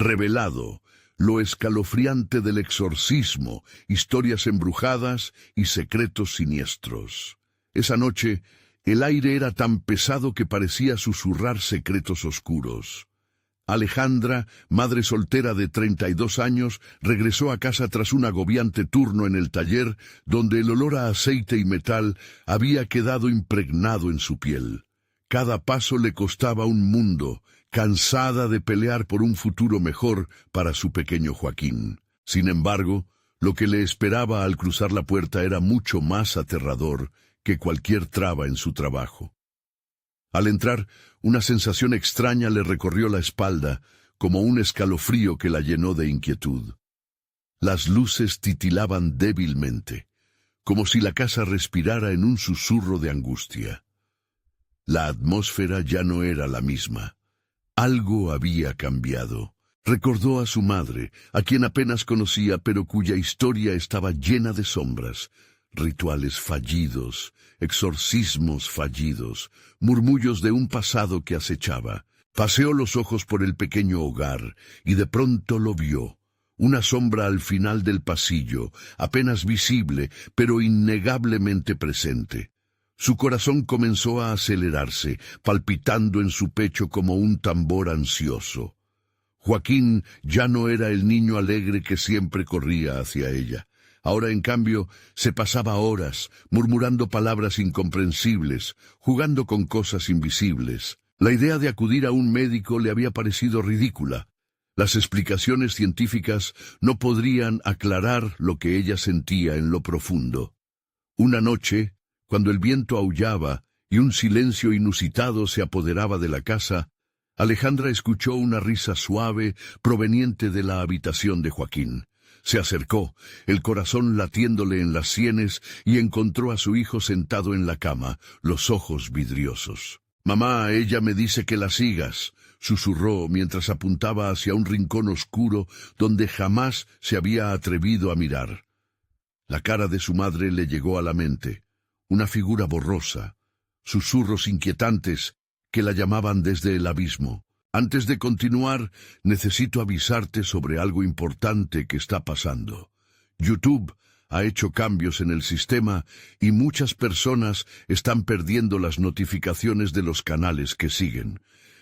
revelado, lo escalofriante del exorcismo, historias embrujadas y secretos siniestros. Esa noche, el aire era tan pesado que parecía susurrar secretos oscuros. Alejandra, madre soltera de 32 años, regresó a casa tras un agobiante turno en el taller, donde el olor a aceite y metal había quedado impregnado en su piel. Cada paso le costaba un mundo, cansada de pelear por un futuro mejor para su pequeño Joaquín. Sin embargo, lo que le esperaba al cruzar la puerta era mucho más aterrador que cualquier traba en su trabajo. Al entrar, una sensación extraña le recorrió la espalda, como un escalofrío que la llenó de inquietud. Las luces titilaban débilmente, como si la casa respirara en un susurro de angustia. La atmósfera ya no era la misma. Algo había cambiado. Recordó a su madre, a quien apenas conocía, pero cuya historia estaba llena de sombras, rituales fallidos, exorcismos fallidos, murmullos de un pasado que acechaba. Paseó los ojos por el pequeño hogar y de pronto lo vio. Una sombra al final del pasillo, apenas visible, pero innegablemente presente. Su corazón comenzó a acelerarse, palpitando en su pecho como un tambor ansioso. Joaquín ya no era el niño alegre que siempre corría hacia ella. Ahora, en cambio, se pasaba horas, murmurando palabras incomprensibles, jugando con cosas invisibles. La idea de acudir a un médico le había parecido ridícula. Las explicaciones científicas no podrían aclarar lo que ella sentía en lo profundo. Una noche, cuando el viento aullaba y un silencio inusitado se apoderaba de la casa, Alejandra escuchó una risa suave proveniente de la habitación de Joaquín. Se acercó, el corazón latiéndole en las sienes, y encontró a su hijo sentado en la cama, los ojos vidriosos. «Mamá, ella me dice que la sigas», susurró mientras apuntaba hacia un rincón oscuro donde jamás se había atrevido a mirar. La cara de su madre le llegó a la mente, una figura borrosa, susurros inquietantes que la llamaban desde el abismo. «Antes de continuar, necesito avisarte sobre algo importante que está pasando. YouTube ha hecho cambios en el sistema y muchas personas están perdiendo las notificaciones de los canales que siguen.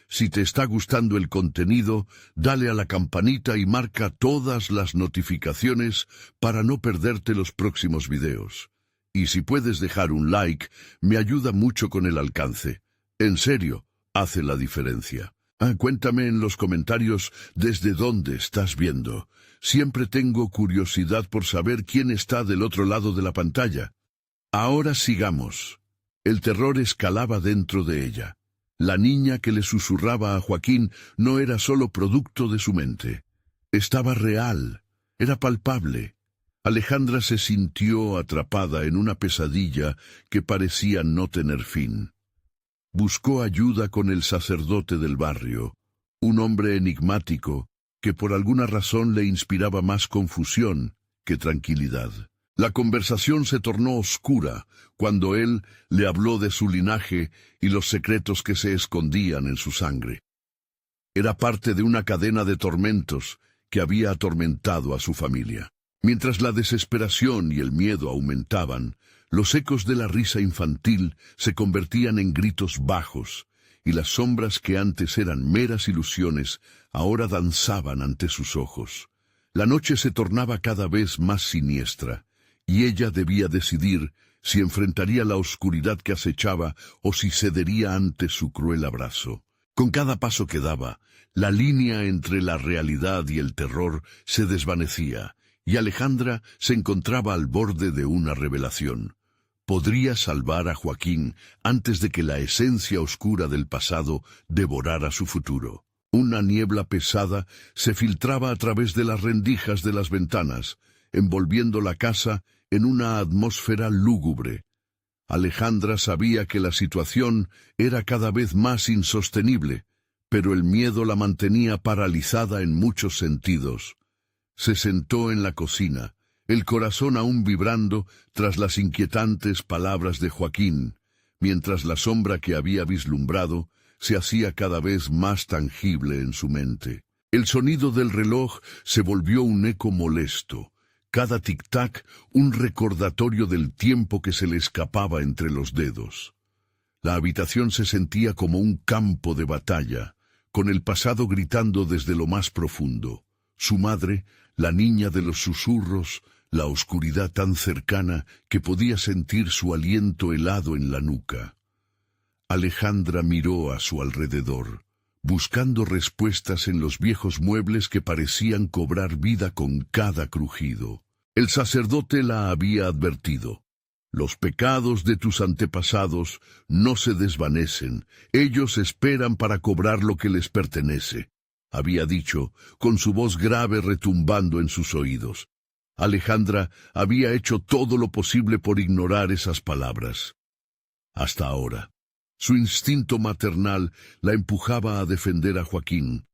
Si te está gustando el contenido, dale a la campanita y marca todas las notificaciones para no perderte los próximos videos. Y si puedes dejar un like, me ayuda mucho con el alcance. En serio, hace la diferencia». Cuéntame en los comentarios desde dónde estás viendo. Siempre tengo curiosidad por saber quién está del otro lado de la pantalla. Ahora sigamos. El terror escalaba dentro de ella. La niña que le susurraba a Joaquín no era solo producto de su mente. Estaba real, era palpable. Alejandra se sintió atrapada en una pesadilla que parecía no tener fin. Buscó ayuda con el sacerdote del barrio, un hombre enigmático que por alguna razón le inspiraba más confusión que tranquilidad. La conversación se tornó oscura cuando él le habló de su linaje y los secretos que se escondían en su sangre. Era parte de una cadena de tormentos que había atormentado a su familia. Mientras la desesperación y el miedo aumentaban, los ecos de la risa infantil se convertían en gritos bajos, y las sombras que antes eran meras ilusiones ahora danzaban ante sus ojos. La noche se tornaba cada vez más siniestra, y ella debía decidir si enfrentaría la oscuridad que acechaba o si cedería ante su cruel abrazo. Con cada paso que daba, la línea entre la realidad y el terror se desvanecía, y Alejandra se encontraba al borde de una revelación. Podría salvar a Joaquín antes de que la esencia oscura del pasado devorara su futuro. Una niebla pesada se filtraba a través de las rendijas de las ventanas, envolviendo la casa en una atmósfera lúgubre. Alejandra sabía que la situación era cada vez más insostenible, pero el miedo la mantenía paralizada en muchos sentidos. Se sentó en la cocina, el corazón aún vibrando tras las inquietantes palabras de Joaquín, mientras la sombra que había vislumbrado se hacía cada vez más tangible en su mente. El sonido del reloj se volvió un eco molesto. Cada tic-tac un recordatorio del tiempo que se le escapaba entre los dedos. La habitación se sentía como un campo de batalla, con el pasado gritando desde lo más profundo. Su madre, la niña de los susurros, la oscuridad tan cercana que podía sentir su aliento helado en la nuca. Alejandra miró a su alrededor, buscando respuestas en los viejos muebles que parecían cobrar vida con cada crujido. El sacerdote la había advertido. Los pecados de tus antepasados no se desvanecen, ellos esperan para cobrar lo que les pertenece, había dicho, con su voz grave retumbando en sus oídos. Alejandra había hecho todo lo posible por ignorar esas palabras. Hasta ahora. Su instinto maternal la empujaba a defender a Joaquín,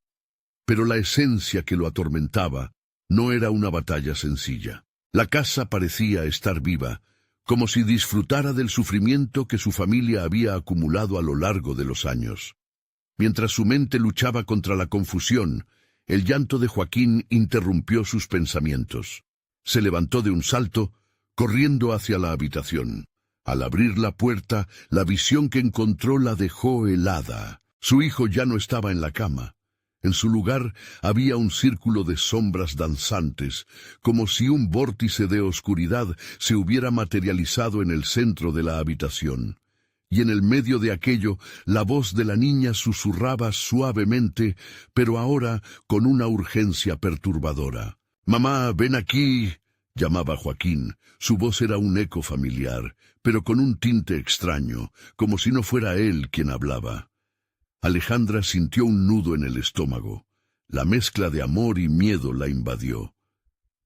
pero la esencia que lo atormentaba no era una batalla sencilla. La casa parecía estar viva, como si disfrutara del sufrimiento que su familia había acumulado a lo largo de los años. Mientras su mente luchaba contra la confusión, el llanto de Joaquín interrumpió sus pensamientos. Se levantó de un salto, corriendo hacia la habitación. Al abrir la puerta, la visión que encontró la dejó helada. Su hijo ya no estaba en la cama. En su lugar había un círculo de sombras danzantes, como si un vórtice de oscuridad se hubiera materializado en el centro de la habitación. Y en el medio de aquello, la voz de la niña susurraba suavemente, pero ahora con una urgencia perturbadora. «Mamá, ven aquí», llamaba Joaquín. Su voz era un eco familiar, pero con un tinte extraño, como si no fuera él quien hablaba. Alejandra sintió un nudo en el estómago. La mezcla de amor y miedo la invadió.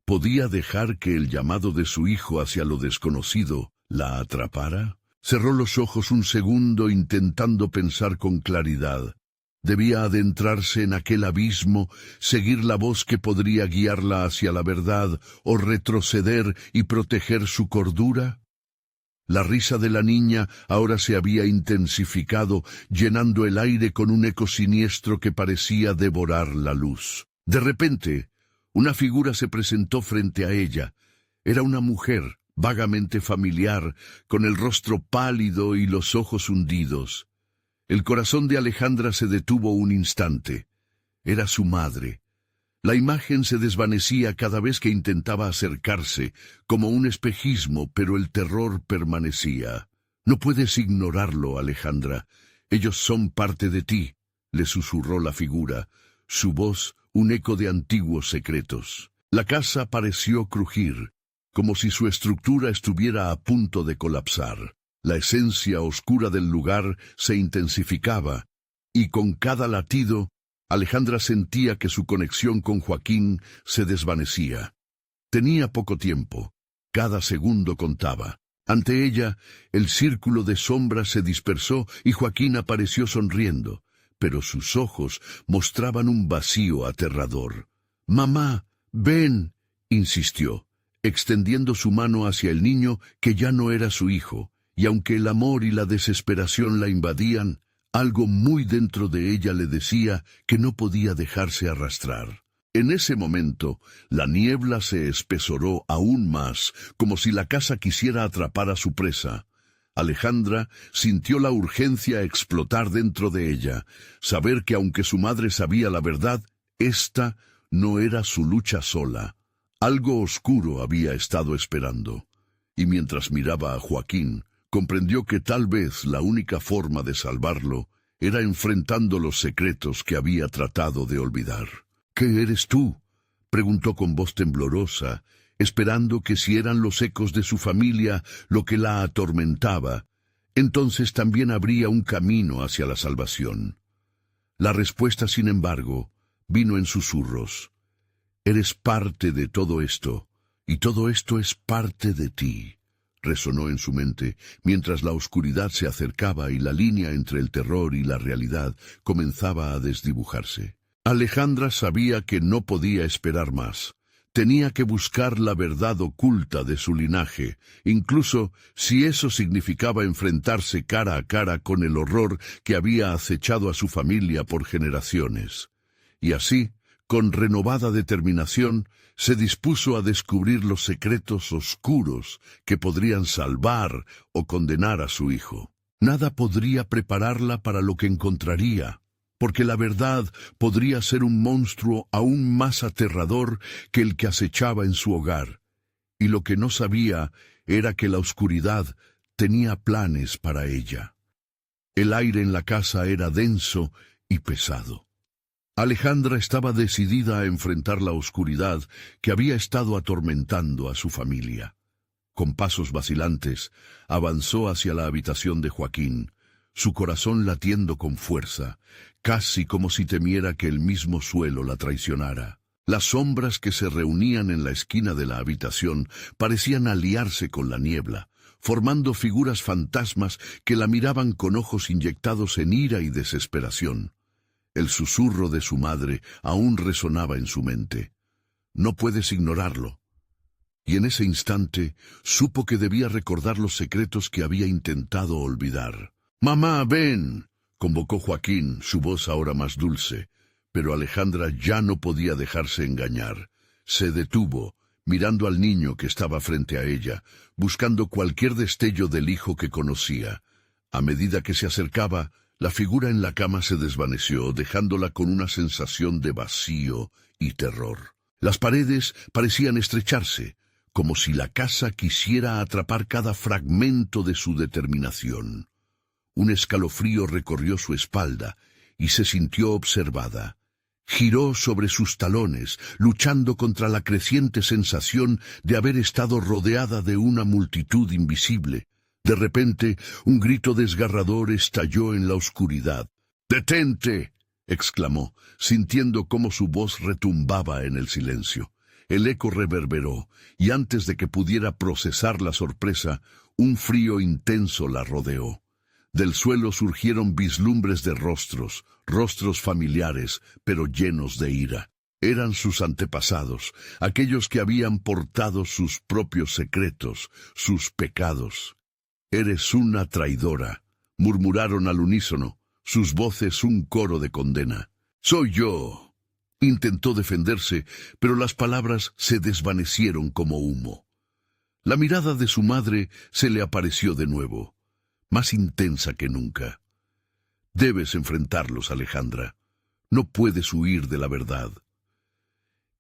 ¿Podía dejar que el llamado de su hijo hacia lo desconocido la atrapara? Cerró los ojos un segundo intentando pensar con claridad. Debía adentrarse en aquel abismo, seguir la voz que podría guiarla hacia la verdad, o retroceder y proteger su cordura. La risa de la niña ahora se había intensificado, llenando el aire con un eco siniestro que parecía devorar la luz. De repente, una figura se presentó frente a ella. Era una mujer, vagamente familiar, con el rostro pálido y los ojos hundidos. El corazón de Alejandra se detuvo un instante. Era su madre. La imagen se desvanecía cada vez que intentaba acercarse, como un espejismo, pero el terror permanecía. «No puedes ignorarlo, Alejandra. Ellos son parte de ti», le susurró la figura, su voz un eco de antiguos secretos. La casa pareció crujir, como si su estructura estuviera a punto de colapsar. La esencia oscura del lugar se intensificaba, y con cada latido, Alejandra sentía que su conexión con Joaquín se desvanecía. Tenía poco tiempo, cada segundo contaba. Ante ella, el círculo de sombras se dispersó y Joaquín apareció sonriendo, pero sus ojos mostraban un vacío aterrador. «Mamá, ven», insistió, extendiendo su mano hacia el niño que ya no era su hijo, y aunque el amor y la desesperación la invadían, algo muy dentro de ella le decía que no podía dejarse arrastrar. En ese momento, la niebla se espesoró aún más, como si la casa quisiera atrapar a su presa. Alejandra sintió la urgencia a explotar dentro de ella, saber que aunque su madre sabía la verdad, esta no era su lucha sola. Algo oscuro había estado esperando. Y mientras miraba a Joaquín, comprendió que tal vez la única forma de salvarlo era enfrentando los secretos que había tratado de olvidar. «¿Qué eres tú?», preguntó con voz temblorosa, esperando que si eran los ecos de su familia lo que la atormentaba, entonces también habría un camino hacia la salvación. La respuesta, sin embargo, vino en susurros. «Eres parte de todo esto, y todo esto es parte de ti», resonó en su mente, mientras la oscuridad se acercaba y la línea entre el terror y la realidad comenzaba a desdibujarse. Alejandra sabía que no podía esperar más. Tenía que buscar la verdad oculta de su linaje, incluso si eso significaba enfrentarse cara a cara con el horror que había acechado a su familia por generaciones. Y así Con renovada determinación, se dispuso a descubrir los secretos oscuros que podrían salvar o condenar a su hijo. Nada podría prepararla para lo que encontraría, porque la verdad podría ser un monstruo aún más aterrador que el que acechaba en su hogar, y lo que no sabía era que la oscuridad tenía planes para ella. El aire en la casa era denso y pesado. Alejandra estaba decidida a enfrentar la oscuridad que había estado atormentando a su familia. Con pasos vacilantes, avanzó hacia la habitación de Joaquín, su corazón latiendo con fuerza, casi como si temiera que el mismo suelo la traicionara. Las sombras que se reunían en la esquina de la habitación parecían aliarse con la niebla, formando figuras fantasmas que la miraban con ojos inyectados en ira y desesperación. El susurro de su madre aún resonaba en su mente. «No puedes ignorarlo». Y en ese instante supo que debía recordar los secretos que había intentado olvidar. «Mamá, ven», convocó Joaquín, su voz ahora más dulce. Pero Alejandra ya no podía dejarse engañar. Se detuvo, mirando al niño que estaba frente a ella, buscando cualquier destello del hijo que conocía. A medida que se acercaba, la figura en la cama se desvaneció, dejándola con una sensación de vacío y terror. Las paredes parecían estrecharse, como si la casa quisiera atrapar cada fragmento de su determinación. Un escalofrío recorrió su espalda y se sintió observada. Giró sobre sus talones, luchando contra la creciente sensación de haber estado rodeada de una multitud invisible. De repente, un grito desgarrador estalló en la oscuridad. «¡Detente!», exclamó, sintiendo cómo su voz retumbaba en el silencio. El eco reverberó, y antes de que pudiera procesar la sorpresa, un frío intenso la rodeó. Del suelo surgieron vislumbres de rostros familiares, pero llenos de ira. Eran sus antepasados, aquellos que habían portado sus propios secretos, sus pecados. «Eres una traidora», murmuraron al unísono, sus voces un coro de condena. «Soy yo». Intentó defenderse, pero las palabras se desvanecieron como humo. La mirada de su madre se le apareció de nuevo, más intensa que nunca. «Debes enfrentarlos, Alejandra. No puedes huir de la verdad».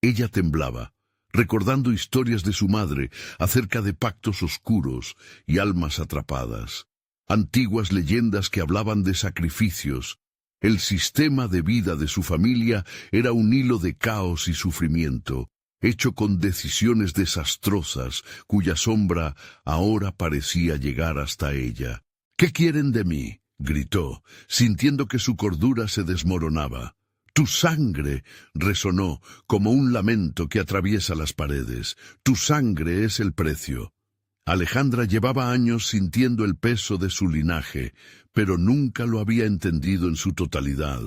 Ella temblaba, recordando historias de su madre acerca de pactos oscuros y almas atrapadas, antiguas leyendas que hablaban de sacrificios. El sistema de vida de su familia era un hilo de caos y sufrimiento, hecho con decisiones desastrosas, cuya sombra ahora parecía llegar hasta ella. «¿Qué quieren de mí?», gritó, sintiendo que su cordura se desmoronaba. «Tu sangre», resonó como un lamento que atraviesa las paredes. «Tu sangre es el precio». Alejandra llevaba años sintiendo el peso de su linaje, pero nunca lo había entendido en su totalidad.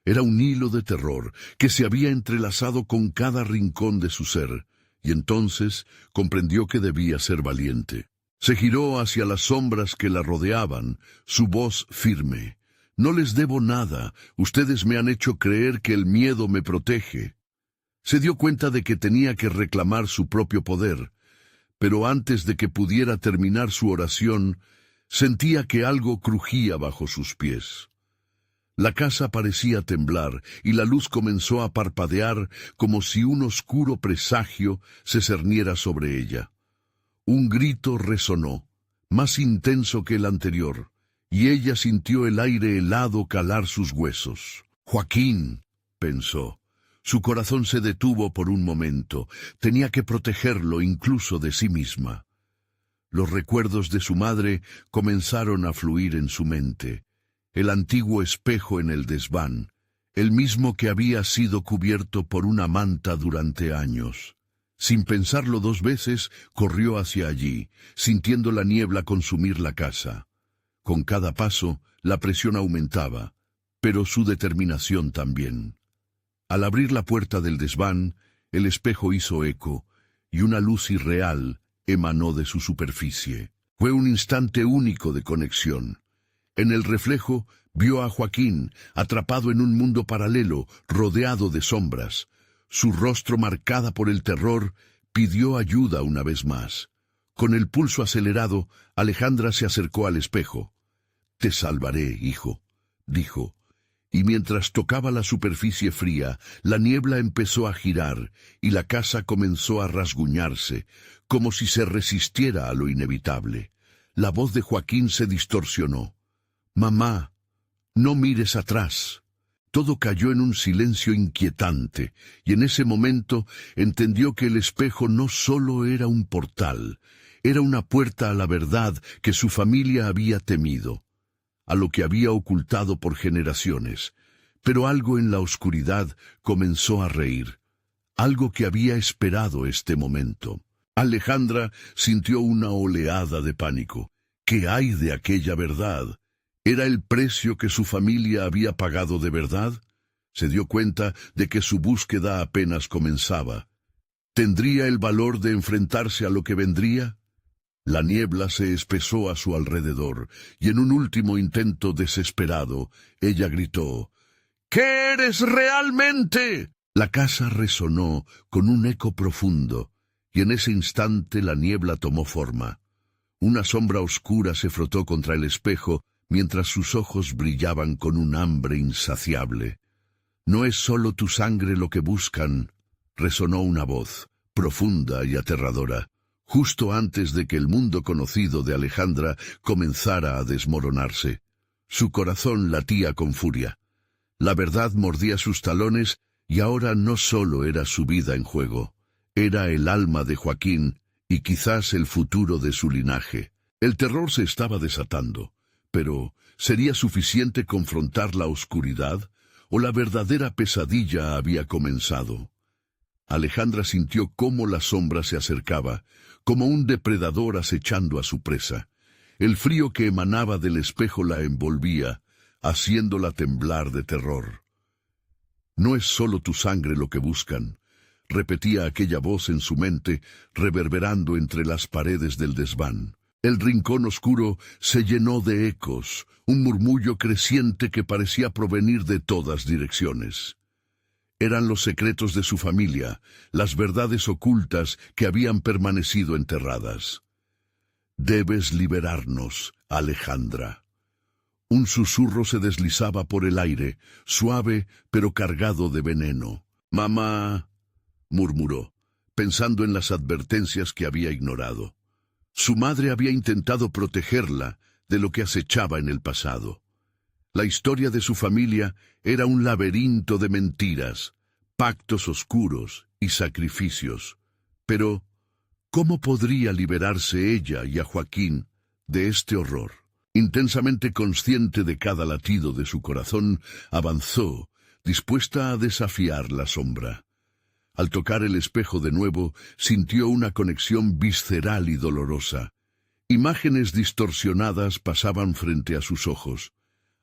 Era un hilo de terror que se había entrelazado con cada rincón de su ser, y entonces comprendió que debía ser valiente. Se giró hacia las sombras que la rodeaban, su voz firme. «No les debo nada, ustedes me han hecho creer que el miedo me protege». Se dio cuenta de que tenía que reclamar su propio poder, pero antes de que pudiera terminar su oración, sentía que algo crujía bajo sus pies. La casa parecía temblar y la luz comenzó a parpadear como si un oscuro presagio se cerniera sobre ella. Un grito resonó, más intenso que el anterior, y ella sintió el aire helado calar sus huesos. «Joaquín», pensó. Su corazón se detuvo por un momento. Tenía que protegerlo incluso de sí misma. Los recuerdos de su madre comenzaron a fluir en su mente. El antiguo espejo en el desván, el mismo que había sido cubierto por una manta durante años. Sin pensarlo dos veces, corrió hacia allí, sintiendo la niebla consumir la casa. Con cada paso, la presión aumentaba, pero su determinación también. Al abrir la puerta del desván, el espejo hizo eco, y una luz irreal emanó de su superficie. Fue un instante único de conexión. En el reflejo, vio a Joaquín, atrapado en un mundo paralelo, rodeado de sombras. Su rostro marcada por el terror, pidió ayuda una vez más. Con el pulso acelerado, Alejandra se acercó al espejo. «Te salvaré, hijo», dijo, y mientras tocaba la superficie fría, la niebla empezó a girar y la casa comenzó a rasguñarse, como si se resistiera a lo inevitable. La voz de Joaquín se distorsionó. «Mamá, no mires atrás». Todo cayó en un silencio inquietante, y en ese momento entendió que el espejo no solo era un portal, era una puerta a la verdad que su familia había temido, a lo que había ocultado por generaciones. Pero algo en la oscuridad comenzó a reír, algo que había esperado este momento. Alejandra sintió una oleada de pánico. ¿Qué hay de aquella verdad? ¿Era el precio que su familia había pagado de verdad? Se dio cuenta de que su búsqueda apenas comenzaba. ¿Tendría el valor de enfrentarse a lo que vendría? La niebla se espesó a su alrededor, y en un último intento desesperado, ella gritó: «¿Qué eres realmente?». La casa resonó con un eco profundo, y en ese instante la niebla tomó forma. Una sombra oscura se frotó contra el espejo, mientras sus ojos brillaban con un hambre insaciable. «No es solo tu sangre lo que buscan», resonó una voz, profunda y aterradora, justo antes de que el mundo conocido de Alejandra comenzara a desmoronarse. Su corazón latía con furia. La verdad mordía sus talones, y ahora no solo era su vida en juego, era el alma de Joaquín y quizás el futuro de su linaje. El terror se estaba desatando. Pero, ¿sería suficiente confrontar la oscuridad, o la verdadera pesadilla había comenzado? Alejandra sintió cómo la sombra se acercaba, como un depredador acechando a su presa. El frío que emanaba del espejo la envolvía, haciéndola temblar de terror. «No es solo tu sangre lo que buscan», repetía aquella voz en su mente, reverberando entre las paredes del desván. El rincón oscuro se llenó de ecos, un murmullo creciente que parecía provenir de todas direcciones. Eran los secretos de su familia, las verdades ocultas que habían permanecido enterradas. «Debes liberarnos, Alejandra». Un susurro se deslizaba por el aire, suave pero cargado de veneno. «Mamá», murmuró, pensando en las advertencias que había ignorado. Su madre había intentado protegerla de lo que acechaba en el pasado. La historia de su familia era un laberinto de mentiras, pactos oscuros y sacrificios. Pero, ¿cómo podría liberarse ella y a Joaquín de este horror? Intensamente consciente de cada latido de su corazón, avanzó, dispuesta a desafiar la sombra. Al tocar el espejo de nuevo, sintió una conexión visceral y dolorosa. Imágenes distorsionadas pasaban frente a sus ojos,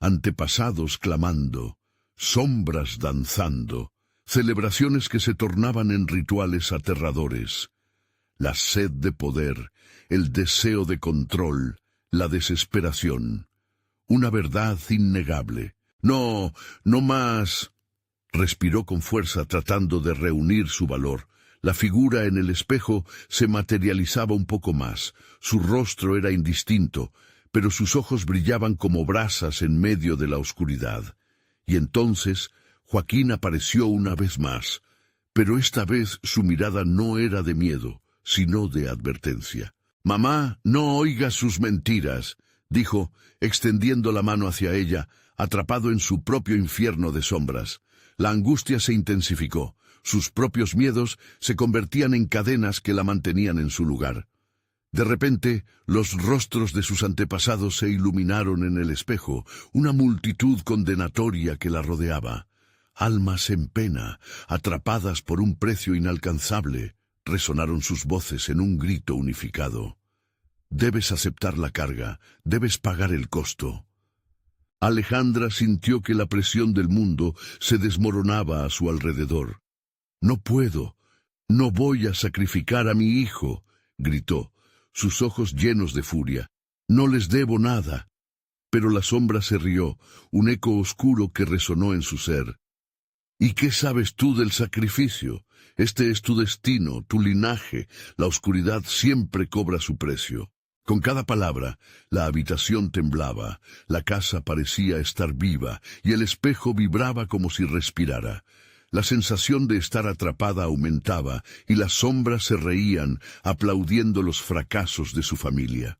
antepasados clamando, sombras danzando, celebraciones que se tornaban en rituales aterradores. La sed de poder, el deseo de control, la desesperación. Una verdad innegable. «No, no más», respiró con fuerza tratando de reunir su valor. La figura en el espejo se materializaba un poco más. Su rostro era indistinto, pero sus ojos brillaban como brasas en medio de la oscuridad. Y entonces Joaquín apareció una vez más, pero esta vez su mirada no era de miedo, sino de advertencia. «Mamá, no oigas sus mentiras», dijo, extendiendo la mano hacia ella, atrapado en su propio infierno de sombras. La angustia se intensificó. Sus propios miedos se convertían en cadenas que la mantenían en su lugar. De repente, los rostros de sus antepasados se iluminaron en el espejo, una multitud condenatoria que la rodeaba. Almas en pena, atrapadas por un precio inalcanzable, resonaron sus voces en un grito unificado. «Debes aceptar la carga, debes pagar el costo». Alejandra sintió que la presión del mundo se desmoronaba a su alrededor. «No puedo, no voy a sacrificar a mi hijo», gritó, sus ojos llenos de furia. «No les debo nada». Pero la sombra se rió, un eco oscuro que resonó en su ser. ¿Y qué sabes tú del sacrificio? Este es tu destino, tu linaje. La oscuridad siempre cobra su precio. Con cada palabra, la habitación temblaba, la casa parecía estar viva, y el espejo vibraba como si respirara. La sensación de estar atrapada aumentaba, y las sombras se reían, aplaudiendo los fracasos de su familia.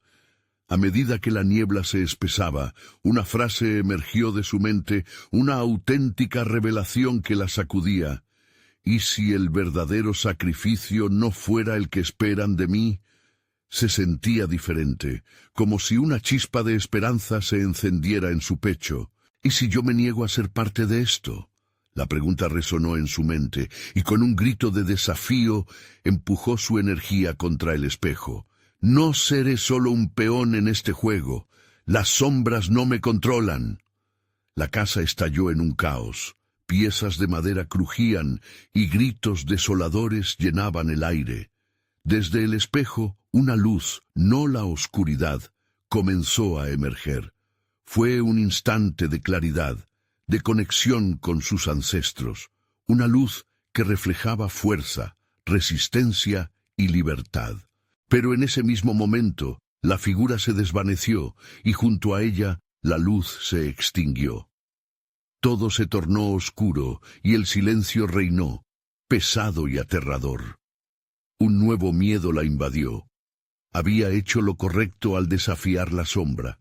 A medida que la niebla se espesaba, una frase emergió de su mente, una auténtica revelación que la sacudía. ¿Y si el verdadero sacrificio no fuera el que esperan de mí? Se sentía diferente, como si una chispa de esperanza se encendiera en su pecho. ¿Y si yo me niego a ser parte de esto? La pregunta resonó en su mente, y con un grito de desafío empujó su energía contra el espejo. No seré solo un peón en este juego. Las sombras no me controlan. La casa estalló en un caos. Piezas de madera crujían y gritos desoladores llenaban el aire. Desde el espejo, una luz, no la oscuridad, comenzó a emerger. Fue un instante de claridad, de conexión con sus ancestros. Una luz que reflejaba fuerza, resistencia y libertad. Pero en ese mismo momento, la figura se desvaneció y junto a ella la luz se extinguió. Todo se tornó oscuro y el silencio reinó, pesado y aterrador. Un nuevo miedo la invadió. Había hecho lo correcto al desafiar la sombra.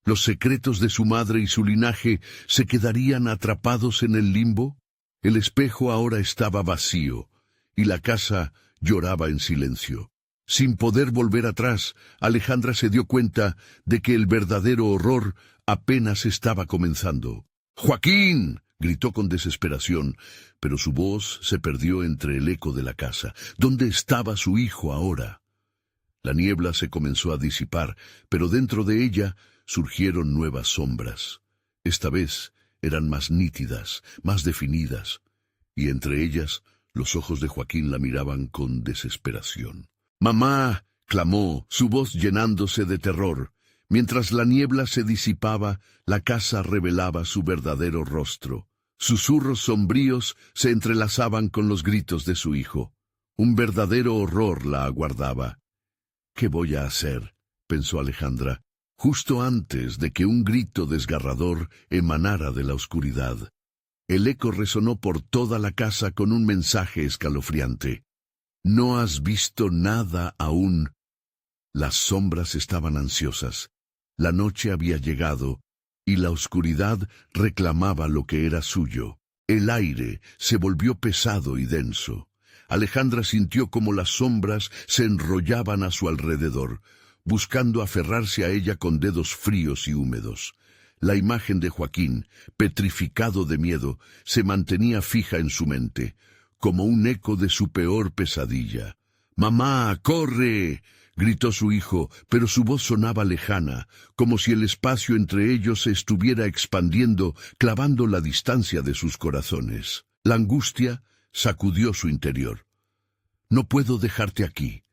¿Los secretos de su madre y su linaje se quedarían atrapados en el limbo? El espejo ahora estaba vacío y la casa lloraba en silencio. Sin poder volver atrás, Alejandra se dio cuenta de que el verdadero horror apenas estaba comenzando. ¡Joaquín!, gritó con desesperación, pero su voz se perdió entre el eco de la casa. ¿Dónde estaba su hijo ahora? La niebla se comenzó a disipar, pero dentro de ella surgieron nuevas sombras. Esta vez eran más nítidas, más definidas, y entre ellas los ojos de Joaquín la miraban con desesperación. «¡Mamá!», clamó, su voz llenándose de terror. Mientras la niebla se disipaba, la casa revelaba su verdadero rostro. Susurros sombríos se entrelazaban con los gritos de su hijo. Un verdadero horror la aguardaba. «¿Qué voy a hacer?», pensó Alejandra, justo antes de que un grito desgarrador emanara de la oscuridad. El eco resonó por toda la casa con un mensaje escalofriante. «¿No has visto nada aún?». Las sombras estaban ansiosas. La noche había llegado, y la oscuridad reclamaba lo que era suyo. El aire se volvió pesado y denso. Alejandra sintió como las sombras se enrollaban a su alrededor, buscando aferrarse a ella con dedos fríos y húmedos. La imagen de Joaquín, petrificado de miedo, se mantenía fija en su mente, como un eco de su peor pesadilla. «¡Mamá, corre!», gritó su hijo, pero su voz sonaba lejana, como si el espacio entre ellos se estuviera expandiendo, clavando la distancia de sus corazones. La angustia sacudió su interior. «No puedo dejarte aquí»,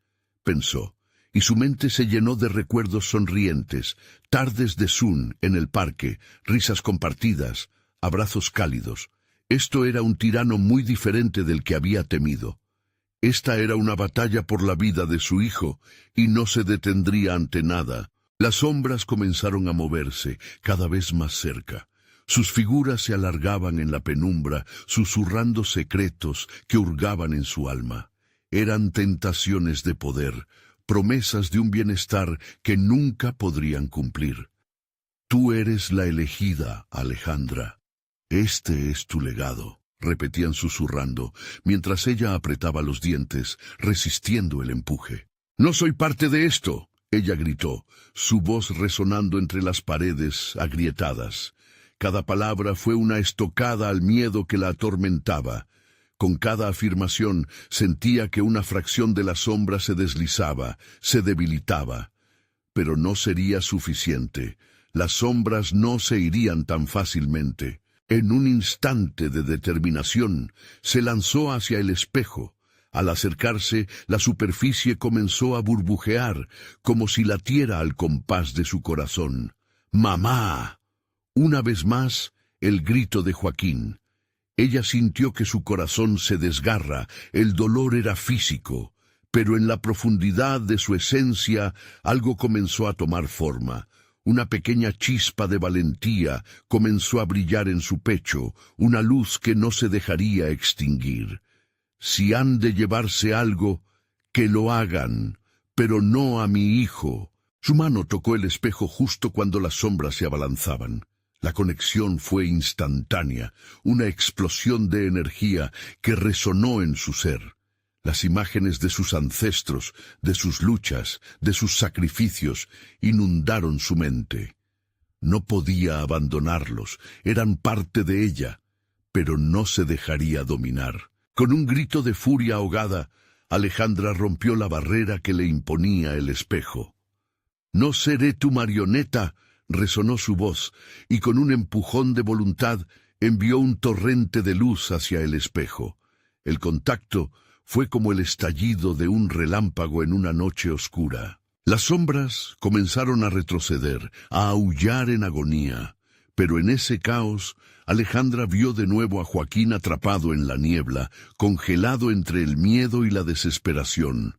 pensó, y su mente se llenó de recuerdos sonrientes, tardes de Sun en el parque, risas compartidas, abrazos cálidos. Esto era un tirano muy diferente del que había temido. Esta era una batalla por la vida de su hijo, y no se detendría ante nada. Las sombras comenzaron a moverse, cada vez más cerca. Sus figuras se alargaban en la penumbra, susurrando secretos que hurgaban en su alma. Eran tentaciones de poder, promesas de un bienestar que nunca podrían cumplir. «Tú eres la elegida, Alejandra. Este es tu legado», repetían susurrando, mientras ella apretaba los dientes, resistiendo el empuje. «No soy parte de esto», ella gritó, su voz resonando entre las paredes agrietadas. Cada palabra fue una estocada al miedo que la atormentaba. Con cada afirmación sentía que una fracción de la sombra se deslizaba, se debilitaba. Pero no sería suficiente. Las sombras no se irían tan fácilmente. En un instante de determinación, se lanzó hacia el espejo. Al acercarse, la superficie comenzó a burbujear, como si latiera al compás de su corazón. «¡Mamá!». Una vez más, el grito de Joaquín. Ella sintió que su corazón se desgarra, el dolor era físico, pero en la profundidad de su esencia algo comenzó a tomar forma. Una pequeña chispa de valentía comenzó a brillar en su pecho, una luz que no se dejaría extinguir. Si han de llevarse algo, que lo hagan, pero no a mi hijo. Su mano tocó el espejo justo cuando las sombras se abalanzaban. La conexión fue instantánea, una explosión de energía que resonó en su ser. Las imágenes de sus ancestros, de sus luchas, de sus sacrificios, inundaron su mente. No podía abandonarlos, eran parte de ella, pero no se dejaría dominar. Con un grito de furia ahogada, Alejandra rompió la barrera que le imponía el espejo. «No seré tu marioneta», resonó su voz, y con un empujón de voluntad envió un torrente de luz hacia el espejo. El contacto fue como el estallido de un relámpago en una noche oscura. Las sombras comenzaron a retroceder, a aullar en agonía, pero en ese caos Alejandra vio de nuevo a Joaquín atrapado en la niebla, congelado entre el miedo y la desesperación.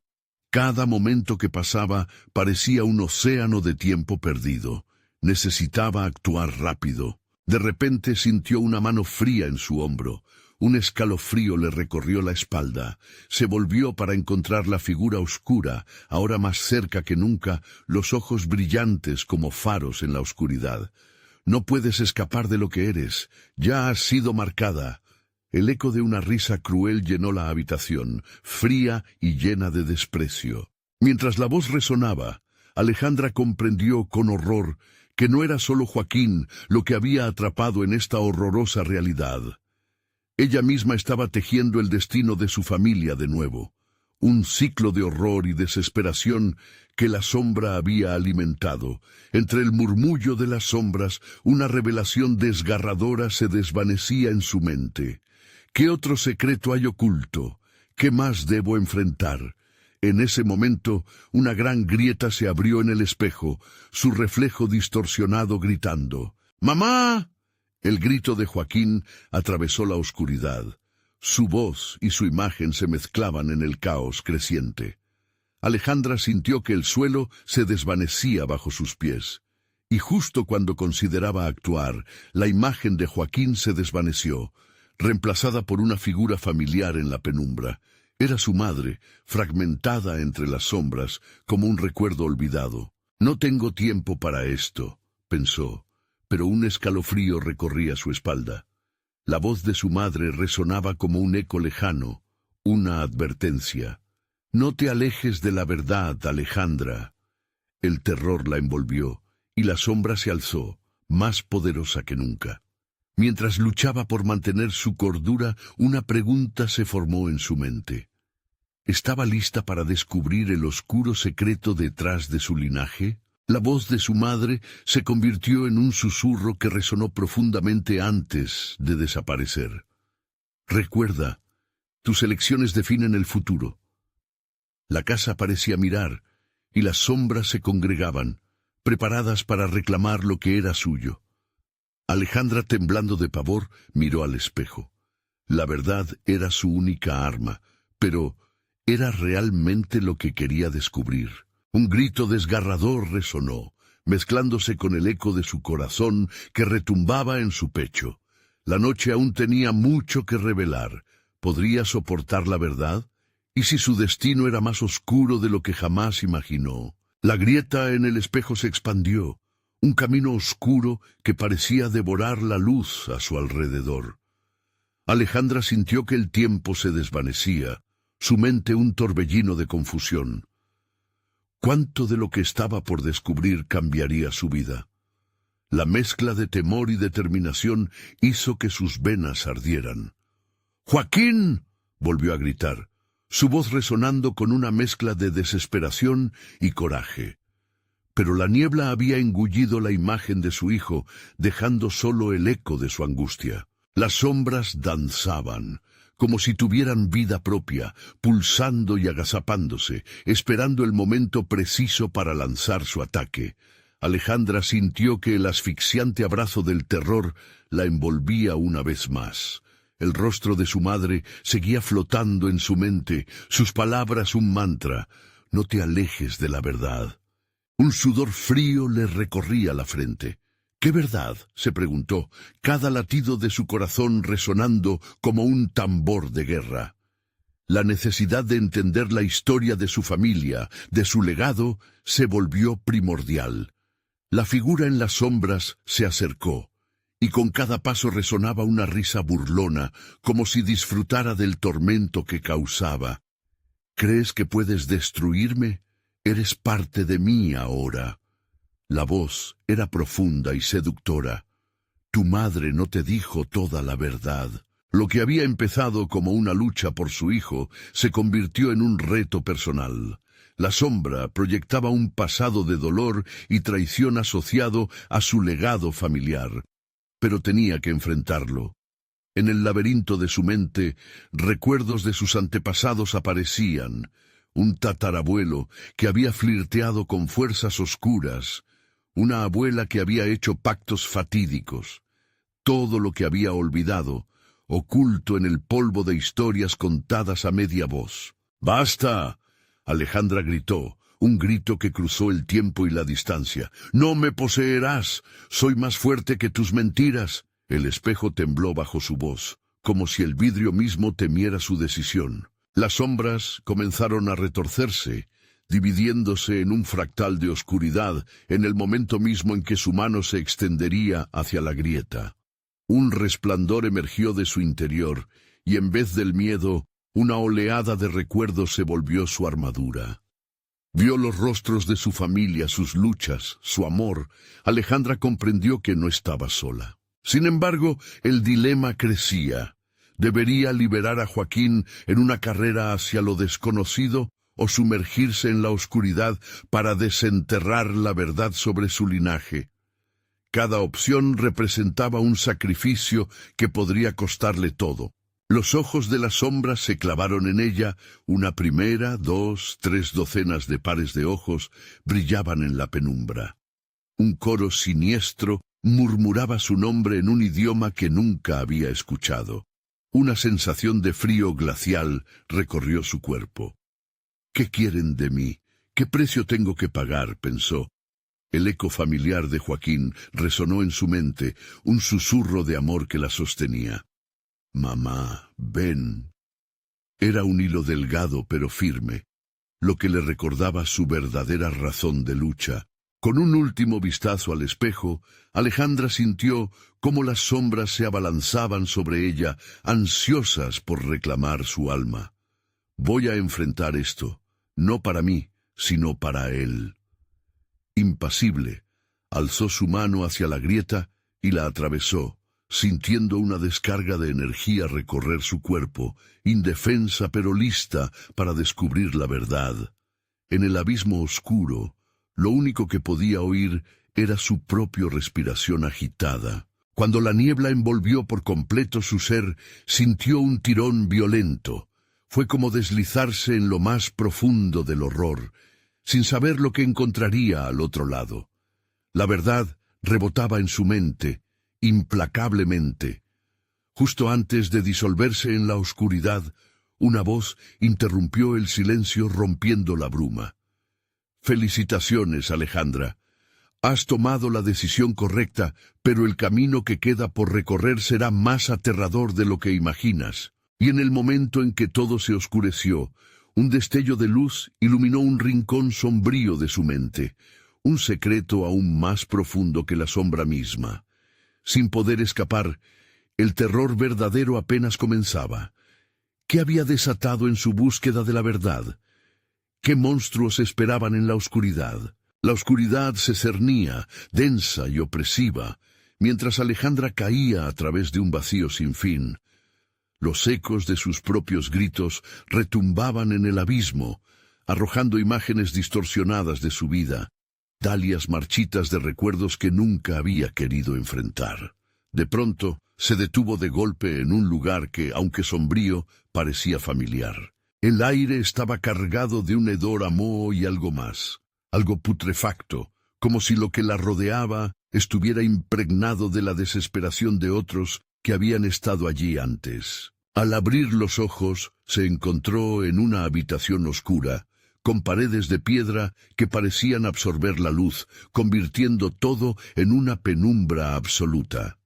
Cada momento que pasaba parecía un océano de tiempo perdido. Necesitaba actuar rápido. De repente sintió una mano fría en su hombro. Un escalofrío le recorrió la espalda. Se volvió para encontrar la figura oscura, ahora más cerca que nunca, los ojos brillantes como faros en la oscuridad. «No puedes escapar de lo que eres. Ya has sido marcada». El eco de una risa cruel llenó la habitación, fría y llena de desprecio. Mientras la voz resonaba, Alejandra comprendió con horror que no era solo Joaquín lo que había atrapado en esta horrorosa realidad. Ella misma estaba tejiendo el destino de su familia de nuevo, un ciclo de horror y desesperación que la sombra había alimentado. Entre el murmullo de las sombras, una revelación desgarradora se desvanecía en su mente. ¿Qué otro secreto hay oculto? ¿Qué más debo enfrentar? En ese momento, una gran grieta se abrió en el espejo, su reflejo distorsionado gritando, «¡Mamá!». El grito de Joaquín atravesó la oscuridad. Su voz y su imagen se mezclaban en el caos creciente. Alejandra sintió que el suelo se desvanecía bajo sus pies. Y justo cuando consideraba actuar, la imagen de Joaquín se desvaneció, reemplazada por una figura familiar en la penumbra. Era su madre, fragmentada entre las sombras, como un recuerdo olvidado. «No tengo tiempo para esto», pensó, pero un escalofrío recorría su espalda. La voz de su madre resonaba como un eco lejano, una advertencia. «No te alejes de la verdad, Alejandra». El terror la envolvió, y la sombra se alzó, más poderosa que nunca. Mientras luchaba por mantener su cordura, una pregunta se formó en su mente. ¿Estaba lista para descubrir el oscuro secreto detrás de su linaje? La voz de su madre se convirtió en un susurro que resonó profundamente antes de desaparecer. «Recuerda, tus elecciones definen el futuro». La casa parecía mirar, y las sombras se congregaban, preparadas para reclamar lo que era suyo. Alejandra, temblando de pavor, miró al espejo. La verdad era su única arma, pero ¿era realmente lo que quería descubrir? Un grito desgarrador resonó, mezclándose con el eco de su corazón que retumbaba en su pecho. La noche aún tenía mucho que revelar. ¿Podría soportar la verdad? ¿Y si su destino era más oscuro de lo que jamás imaginó? La grieta en el espejo se expandió, un camino oscuro que parecía devorar la luz a su alrededor. Alejandra sintió que el tiempo se desvanecía, su mente un torbellino de confusión. ¿Cuánto de lo que estaba por descubrir cambiaría su vida? La mezcla de temor y determinación hizo que sus venas ardieran. «¡Joaquín!», volvió a gritar, su voz resonando con una mezcla de desesperación y coraje. Pero la niebla había engullido la imagen de su hijo, dejando solo el eco de su angustia. Las sombras danzaban, como si tuvieran vida propia, pulsando y agazapándose, esperando el momento preciso para lanzar su ataque. Alejandra sintió que el asfixiante abrazo del terror la envolvía una vez más. El rostro de su madre seguía flotando en su mente, sus palabras un mantra: no te alejes de la verdad. Un sudor frío le recorría la frente. ¿Qué verdad?, se preguntó, cada latido de su corazón resonando como un tambor de guerra. La necesidad de entender la historia de su familia, de su legado, se volvió primordial. La figura en las sombras se acercó, y con cada paso resonaba una risa burlona, como si disfrutara del tormento que causaba. ¿Crees que puedes destruirme? Eres parte de mí ahora. La voz era profunda y seductora. Tu madre no te dijo toda la verdad. Lo que había empezado como una lucha por su hijo se convirtió en un reto personal. La sombra proyectaba un pasado de dolor y traición asociado a su legado familiar, pero tenía que enfrentarlo. En el laberinto de su mente, recuerdos de sus antepasados aparecían. Un tatarabuelo que había flirteado con fuerzas oscuras, una abuela que había hecho pactos fatídicos. Todo lo que había olvidado, oculto en el polvo de historias contadas a media voz. ¡Basta!, Alejandra gritó, un grito que cruzó el tiempo y la distancia. ¡No me poseerás! ¡Soy más fuerte que tus mentiras! El espejo tembló bajo su voz, como si el vidrio mismo temiera su decisión. Las sombras comenzaron a retorcerse, dividiéndose en un fractal de oscuridad en el momento mismo en que su mano se extendería hacia la grieta. Un resplandor emergió de su interior, y en vez del miedo, una oleada de recuerdos se volvió su armadura. Vio los rostros de su familia, sus luchas, su amor. Alejandra comprendió que no estaba sola. Sin embargo, el dilema crecía. ¿Debería liberar a Joaquín en una carrera hacia lo desconocido o sumergirse en la oscuridad para desenterrar la verdad sobre su linaje? Cada opción representaba un sacrificio que podría costarle todo. Los ojos de las sombras se clavaron en ella, una primera, 2, 3 docenas de pares de ojos brillaban en la penumbra. Un coro siniestro murmuraba su nombre en un idioma que nunca había escuchado. Una sensación de frío glacial recorrió su cuerpo. ¿Qué quieren de mí? ¿Qué precio tengo que pagar?, pensó. El eco familiar de Joaquín resonó en su mente, un susurro de amor que la sostenía. «Mamá, ven». Era un hilo delgado pero firme, lo que le recordaba su verdadera razón de lucha. Con un último vistazo al espejo, Alejandra sintió cómo las sombras se abalanzaban sobre ella, ansiosas por reclamar su alma. «Voy a enfrentar esto, no para mí, sino para él». Impasible, alzó su mano hacia la grieta y la atravesó, sintiendo una descarga de energía recorrer su cuerpo, indefensa pero lista para descubrir la verdad. En el abismo oscuro, lo único que podía oír era su propia respiración agitada. Cuando la niebla envolvió por completo su ser, sintió un tirón violento. Fue como deslizarse en lo más profundo del horror, sin saber lo que encontraría al otro lado. La verdad rebotaba en su mente, implacablemente. Justo antes de disolverse en la oscuridad, una voz interrumpió el silencio rompiendo la bruma. «Felicitaciones, Alejandra. Has tomado la decisión correcta, pero el camino que queda por recorrer será más aterrador de lo que imaginas». Y en el momento en que todo se oscureció, un destello de luz iluminó un rincón sombrío de su mente, un secreto aún más profundo que la sombra misma. Sin poder escapar, el terror verdadero apenas comenzaba. ¿Qué había desatado en su búsqueda de la verdad? ¿Qué monstruos esperaban en la oscuridad? La oscuridad se cernía, densa y opresiva, mientras Alejandra caía a través de un vacío sin fin. Los ecos de sus propios gritos retumbaban en el abismo, arrojando imágenes distorsionadas de su vida, dalias marchitas de recuerdos que nunca había querido enfrentar. De pronto, se detuvo de golpe en un lugar que, aunque sombrío, parecía familiar. El aire estaba cargado de un hedor a moho y algo más, algo putrefacto, como si lo que la rodeaba estuviera impregnado de la desesperación de otros que habían estado allí antes. Al abrir los ojos, se encontró en una habitación oscura, con paredes de piedra que parecían absorber la luz, convirtiendo todo en una penumbra absoluta.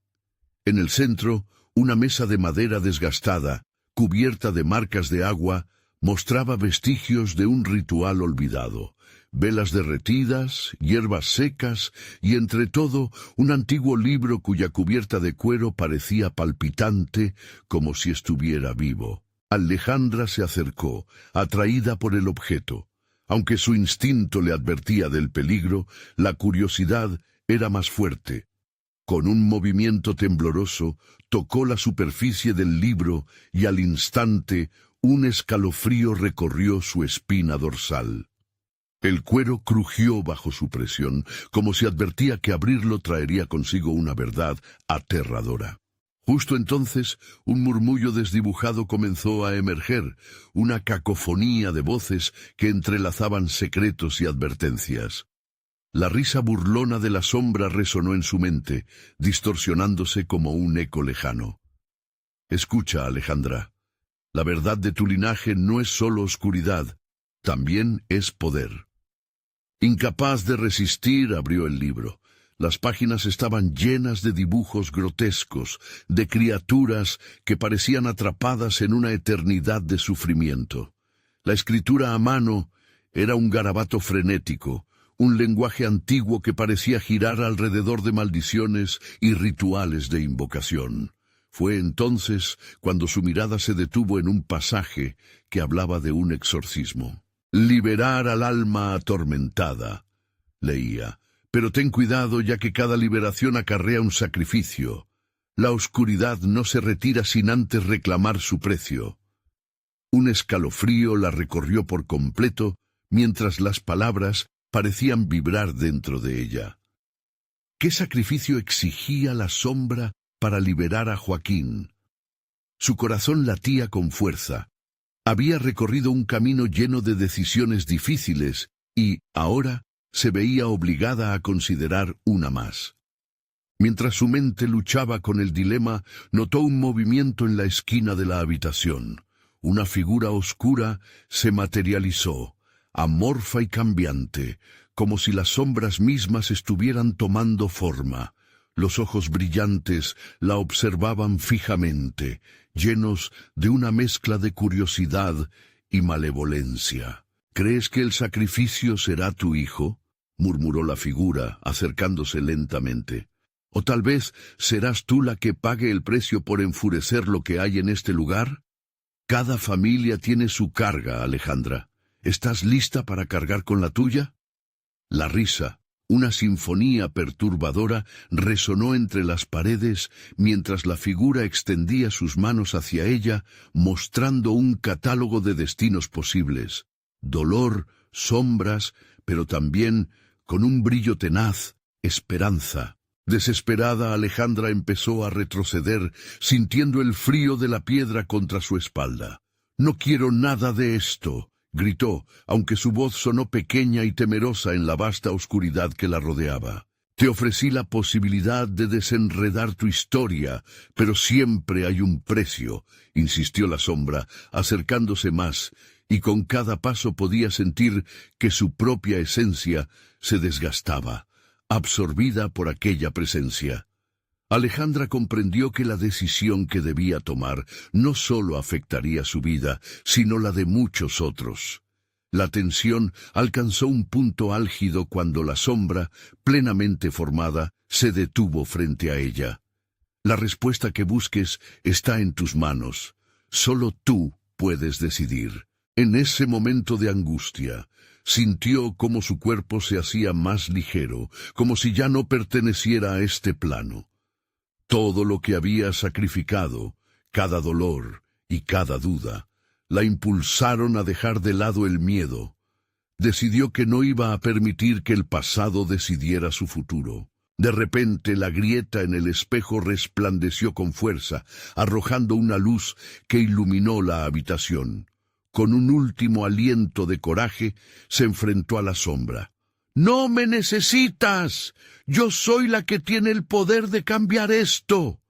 En el centro, una mesa de madera desgastada, cubierta de marcas de agua, mostraba vestigios de un ritual olvidado. Velas derretidas, hierbas secas y, entre todo, un antiguo libro cuya cubierta de cuero parecía palpitante, como si estuviera vivo. Alejandra se acercó, atraída por el objeto. Aunque su instinto le advertía del peligro, la curiosidad era más fuerte. Con un movimiento tembloroso, tocó la superficie del libro y al instante un escalofrío recorrió su espina dorsal. El cuero crujió bajo su presión, como si advertía que abrirlo traería consigo una verdad aterradora. Justo entonces, un murmullo desdibujado comenzó a emerger, una cacofonía de voces que entrelazaban secretos y advertencias. La risa burlona de la sombra resonó en su mente, distorsionándose como un eco lejano. Escucha, Alejandra. La verdad de tu linaje no es solo oscuridad, también es poder. Incapaz de resistir, abrió el libro. Las páginas estaban llenas de dibujos grotescos, de criaturas que parecían atrapadas en una eternidad de sufrimiento. La escritura a mano era un garabato frenético, un lenguaje antiguo que parecía girar alrededor de maldiciones y rituales de invocación. Fue entonces cuando su mirada se detuvo en un pasaje que hablaba de un exorcismo. «Liberar al alma atormentada», leía. «Pero ten cuidado, ya que cada liberación acarrea un sacrificio. La oscuridad no se retira sin antes reclamar su precio». Un escalofrío la recorrió por completo, mientras las palabras parecían vibrar dentro de ella. ¿Qué sacrificio exigía la sombra para liberar a Joaquín? Su corazón latía con fuerza. Había recorrido un camino lleno de decisiones difíciles y, ahora, se veía obligada a considerar una más. Mientras su mente luchaba con el dilema, notó un movimiento en la esquina de la habitación. Una figura oscura se materializó, amorfa y cambiante, como si las sombras mismas estuvieran tomando forma. Los ojos brillantes la observaban fijamente, llenos de una mezcla de curiosidad y malevolencia. «¿Crees que el sacrificio será tu hijo?», murmuró la figura, acercándose lentamente. «¿O tal vez serás tú la que pague el precio por enfurecer lo que hay en este lugar? Cada familia tiene su carga, Alejandra. ¿Estás lista para cargar con la tuya?» La risa, una sinfonía perturbadora, resonó entre las paredes mientras la figura extendía sus manos hacia ella, mostrando un catálogo de destinos posibles. Dolor, sombras, pero también, con un brillo tenaz, esperanza. Desesperada, Alejandra empezó a retroceder, sintiendo el frío de la piedra contra su espalda. «No quiero nada de esto», gritó, aunque su voz sonó pequeña y temerosa en la vasta oscuridad que la rodeaba. «Te ofrecí la posibilidad de desenredar tu historia, pero siempre hay un precio», insistió la sombra, acercándose más, y con cada paso podía sentir que su propia esencia se desgastaba, absorbida por aquella presencia. Alejandra comprendió que la decisión que debía tomar no solo afectaría su vida, sino la de muchos otros. La tensión alcanzó un punto álgido cuando la sombra, plenamente formada, se detuvo frente a ella. «La respuesta que busques está en tus manos. Solo tú puedes decidir». En ese momento de angustia, sintió cómo su cuerpo se hacía más ligero, como si ya no perteneciera a este plano. Todo lo que había sacrificado, cada dolor y cada duda, la impulsaron a dejar de lado el miedo. Decidió que no iba a permitir que el pasado decidiera su futuro. De repente la grieta en el espejo resplandeció con fuerza, arrojando una luz que iluminó la habitación. Con un último aliento de coraje, se enfrentó a la sombra. «¡No me necesitas! ¡Yo soy la que tiene el poder de cambiar esto!».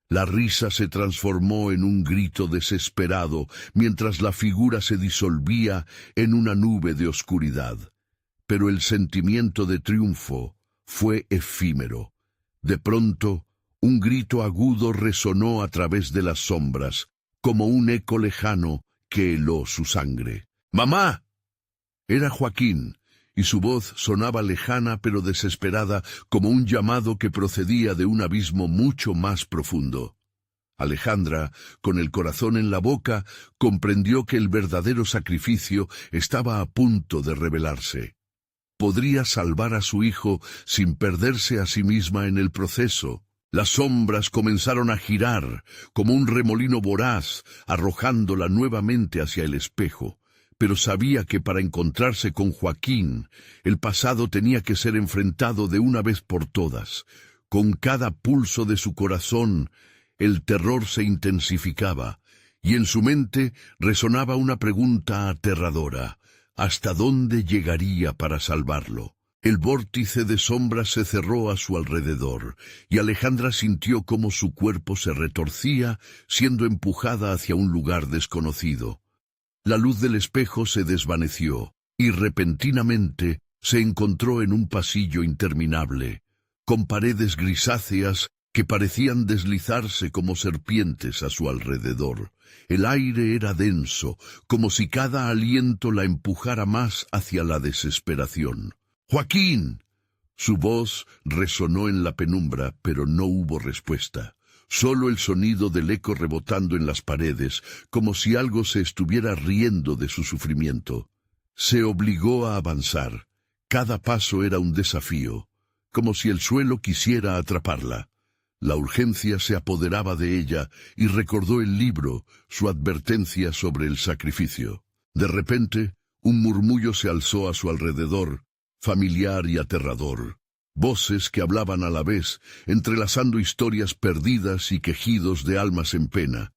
La risa se transformó en un grito desesperado mientras la figura se disolvía en una nube de oscuridad. Pero el sentimiento de triunfo fue efímero. De pronto, un grito agudo resonó a través de las sombras, como un eco lejano que heló su sangre. ¡Mamá! Era Joaquín, y su voz sonaba lejana pero desesperada, como un llamado que procedía de un abismo mucho más profundo. Alejandra, con el corazón en la boca, comprendió que el verdadero sacrificio estaba a punto de revelarse. Podría salvar a su hijo sin perderse a sí misma en el proceso. Las sombras comenzaron a girar, como un remolino voraz, arrojándola nuevamente hacia el espejo. Pero sabía que para encontrarse con Joaquín, el pasado tenía que ser enfrentado de una vez por todas. Con cada pulso de su corazón, el terror se intensificaba, y en su mente resonaba una pregunta aterradora: ¿hasta dónde llegaría para salvarlo? El vórtice de sombras se cerró a su alrededor, y Alejandra sintió cómo su cuerpo se retorcía, siendo empujada hacia un lugar desconocido. La luz del espejo se desvaneció, y repentinamente se encontró en un pasillo interminable, con paredes grisáceas que parecían deslizarse como serpientes a su alrededor. El aire era denso, como si cada aliento la empujara más hacia la desesperación. ¡Joaquín! Su voz resonó en la penumbra, pero no hubo respuesta. Solo el sonido del eco rebotando en las paredes, como si algo se estuviera riendo de su sufrimiento. Se obligó a avanzar. Cada paso era un desafío, como si el suelo quisiera atraparla. La urgencia se apoderaba de ella y recordó el libro, su advertencia sobre el sacrificio. De repente, un murmullo se alzó a su alrededor, familiar y aterrador. Voces que hablaban a la vez, entrelazando historias perdidas y quejidos de almas en pena.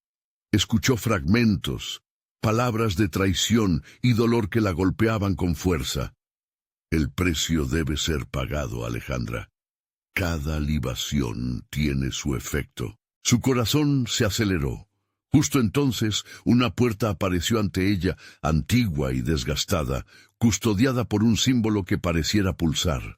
Escuchó fragmentos, palabras de traición y dolor que la golpeaban con fuerza. El precio debe ser pagado, Alejandra. Cada libación tiene su efecto. Su corazón se aceleró. Justo entonces, una puerta apareció ante ella, antigua y desgastada, custodiada por un símbolo que pareciera pulsar.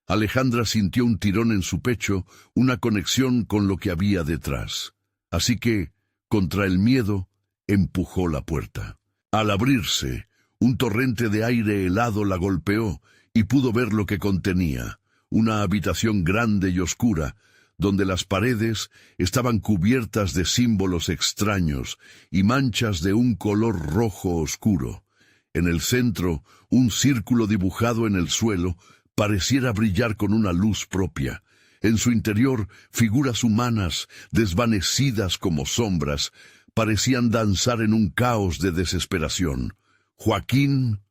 Alejandra sintió un tirón en su pecho, una conexión con lo que había detrás. Así que, contra el miedo, empujó la puerta. Al abrirse, un torrente de aire helado la golpeó y pudo ver lo que contenía: una habitación grande y oscura, donde las paredes estaban cubiertas de símbolos extraños y manchas de un color rojo oscuro. En el centro, un círculo dibujado en el suelo pareciera brillar con una luz propia. En su interior, figuras humanas, desvanecidas como sombras, parecían danzar en un caos de desesperación. Joaquín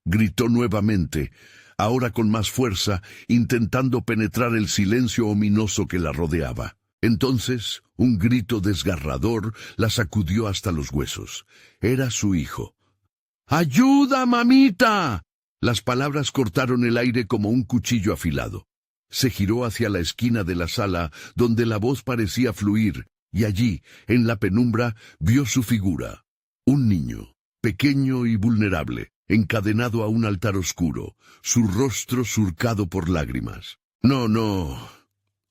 gritó nuevamente, ahora con más fuerza, intentando penetrar el silencio ominoso que la rodeaba. Entonces, un grito desgarrador la sacudió hasta los huesos. Era su hijo. ¡Ayuda, mamita! Las palabras cortaron el aire como un cuchillo afilado. Se giró hacia la esquina de la sala, donde la voz parecía fluir, y allí, en la penumbra, vio su figura. Un niño, pequeño y vulnerable, encadenado a un altar oscuro, su rostro surcado por lágrimas. No.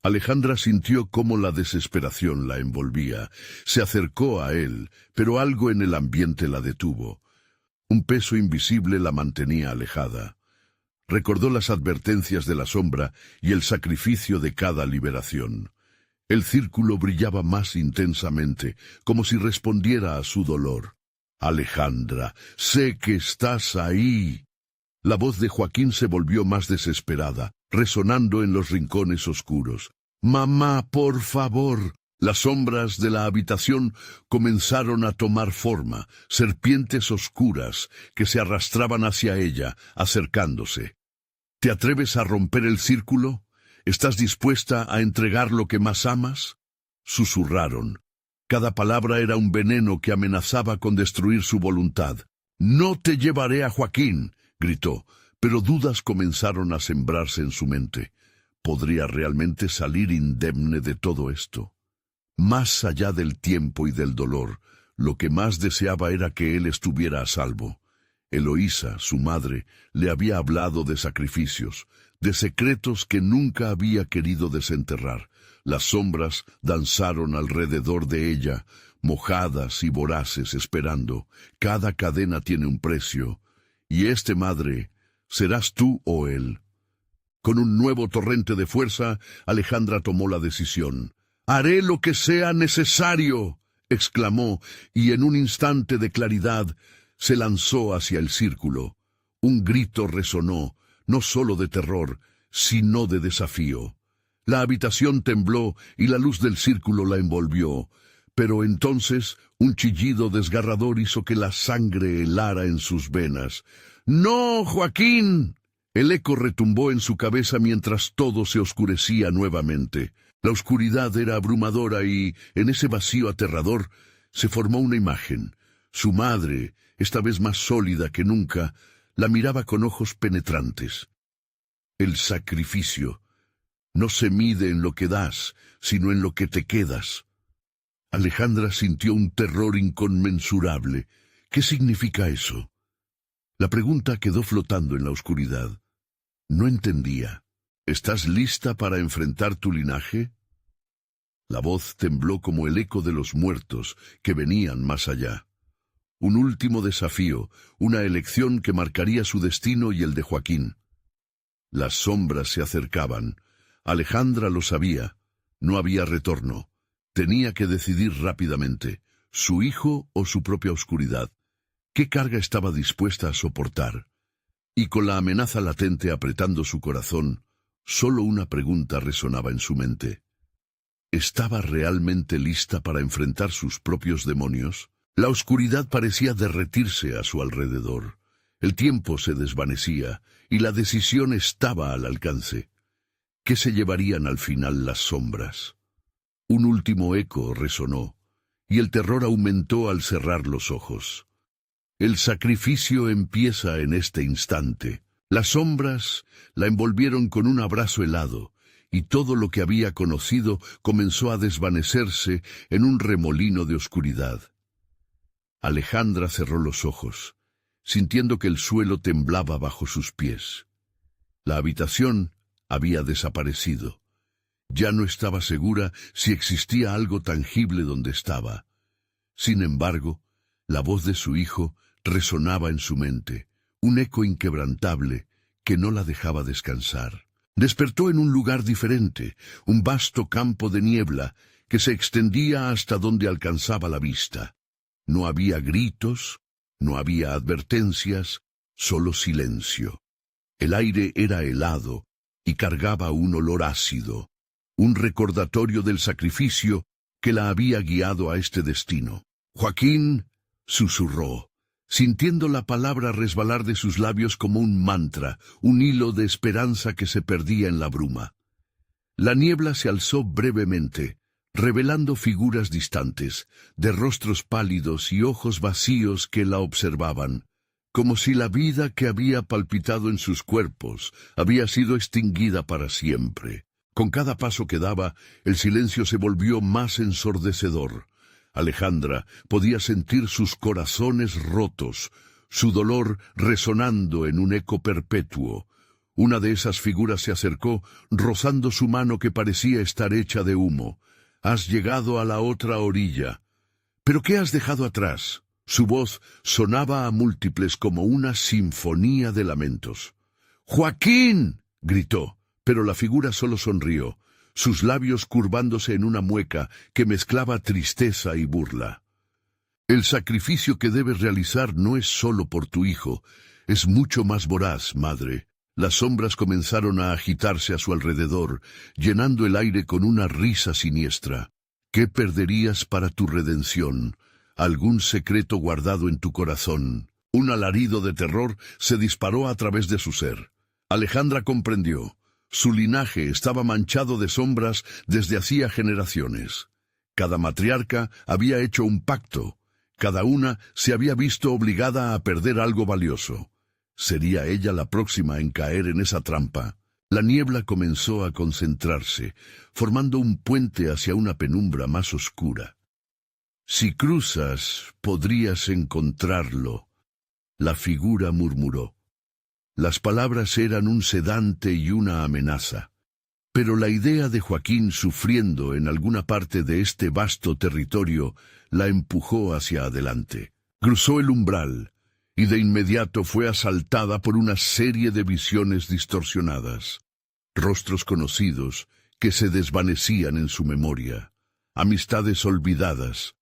Alejandra sintió cómo la desesperación la envolvía. Se acercó a él, pero algo en el ambiente la detuvo. Un peso invisible la mantenía alejada. Recordó las advertencias de la sombra y el sacrificio de cada liberación. El círculo brillaba más intensamente, como si respondiera a su dolor. «Alejandra, sé que estás ahí». La voz de Joaquín se volvió más desesperada, resonando en los rincones oscuros. «Mamá, por favor». Las sombras de la habitación comenzaron a tomar forma, serpientes oscuras que se arrastraban hacia ella, acercándose. ¿Te atreves a romper el círculo? ¿Estás dispuesta a entregar lo que más amas? Susurraron. Cada palabra era un veneno que amenazaba con destruir su voluntad. «No te llevaré a Joaquín», gritó, pero dudas comenzaron a sembrarse en su mente. ¿Podría realmente salir indemne de todo esto? Más allá del tiempo y del dolor, lo que más deseaba era que él estuviera a salvo. Eloísa, su madre, le había hablado de sacrificios, de secretos que nunca había querido desenterrar. Las sombras danzaron alrededor de ella, mojadas y voraces, esperando. Cada cadena tiene un precio. Y madre, ¿serás tú o él? Con un nuevo torrente de fuerza, Alejandra tomó la decisión. «Haré lo que sea necesario», exclamó, y en un instante de claridad se lanzó hacia el círculo. Un grito resonó, no solo de terror, sino de desafío. La habitación tembló y la luz del círculo la envolvió. Pero entonces un chillido desgarrador hizo que la sangre helara en sus venas. «¡No, Joaquín!». El eco retumbó en su cabeza mientras todo se oscurecía nuevamente. La oscuridad era abrumadora y, en ese vacío aterrador, se formó una imagen. Su madre, esta vez más sólida que nunca, la miraba con ojos penetrantes. El sacrificio no se mide en lo que das, sino en lo que te quedas. Alejandra sintió un terror inconmensurable. ¿Qué significa eso? La pregunta quedó flotando en la oscuridad. No entendía. ¿Estás lista para enfrentar tu linaje? La voz tembló como el eco de los muertos que venían más allá. Un último desafío, una elección que marcaría su destino y el de Joaquín. Las sombras se acercaban. Alejandra lo sabía. No había retorno. Tenía que decidir rápidamente, su hijo o su propia oscuridad. ¿Qué carga estaba dispuesta a soportar? Y con la amenaza latente apretando su corazón, solo una pregunta resonaba en su mente. ¿Estaba realmente lista para enfrentar sus propios demonios? La oscuridad parecía derretirse a su alrededor. El tiempo se desvanecía y la decisión estaba al alcance. ¿Qué se llevarían al final las sombras? Un último eco resonó, y el terror aumentó al cerrar los ojos. El sacrificio empieza en este instante. Las sombras la envolvieron con un abrazo helado, y todo lo que había conocido comenzó a desvanecerse en un remolino de oscuridad. Alejandra cerró los ojos, sintiendo que el suelo temblaba bajo sus pies. La habitación había desaparecido. Ya no estaba segura si existía algo tangible donde estaba. Sin embargo, la voz de su hijo resonaba en su mente, un eco inquebrantable que no la dejaba descansar. Despertó en un lugar diferente, un vasto campo de niebla que se extendía hasta donde alcanzaba la vista. No había gritos, no había advertencias, solo silencio. El aire era helado y cargaba un olor ácido, un recordatorio del sacrificio que la había guiado a este destino. «Joaquín», susurró, sintiendo la palabra resbalar de sus labios como un mantra, un hilo de esperanza que se perdía en la bruma. La niebla se alzó brevemente, revelando figuras distantes, de rostros pálidos y ojos vacíos que la observaban, como si la vida que había palpitado en sus cuerpos había sido extinguida para siempre. Con cada paso que daba, el silencio se volvió más ensordecedor. Alejandra podía sentir sus corazones rotos, su dolor resonando en un eco perpetuo. Una de esas figuras se acercó, rozando su mano que parecía estar hecha de humo. «Has llegado a la otra orilla». «¿Pero qué has dejado atrás?». Su voz sonaba a múltiples como una sinfonía de lamentos. «¡Joaquín!», gritó, pero la figura solo sonrió, sus labios curvándose en una mueca que mezclaba tristeza y burla. «El sacrificio que debes realizar no es solo por tu hijo, es mucho más voraz, madre». Las sombras comenzaron a agitarse a su alrededor, llenando el aire con una risa siniestra. «¿Qué perderías para tu redención? Algún secreto guardado en tu corazón». Un alarido de terror se disparó a través de su ser. Alejandra comprendió. Su linaje estaba manchado de sombras desde hacía generaciones. Cada matriarca había hecho un pacto. Cada una se había visto obligada a perder algo valioso. ¿Sería ella la próxima en caer en esa trampa? La niebla comenzó a concentrarse, formando un puente hacia una penumbra más oscura. «Si cruzas, podrías encontrarlo», la figura murmuró. Las palabras eran un sedante y una amenaza. Pero la idea de Joaquín sufriendo en alguna parte de este vasto territorio la empujó hacia adelante. Cruzó el umbral y de inmediato fue asaltada por una serie de visiones distorsionadas. Rostros conocidos que se desvanecían en su memoria, amistades olvidadas,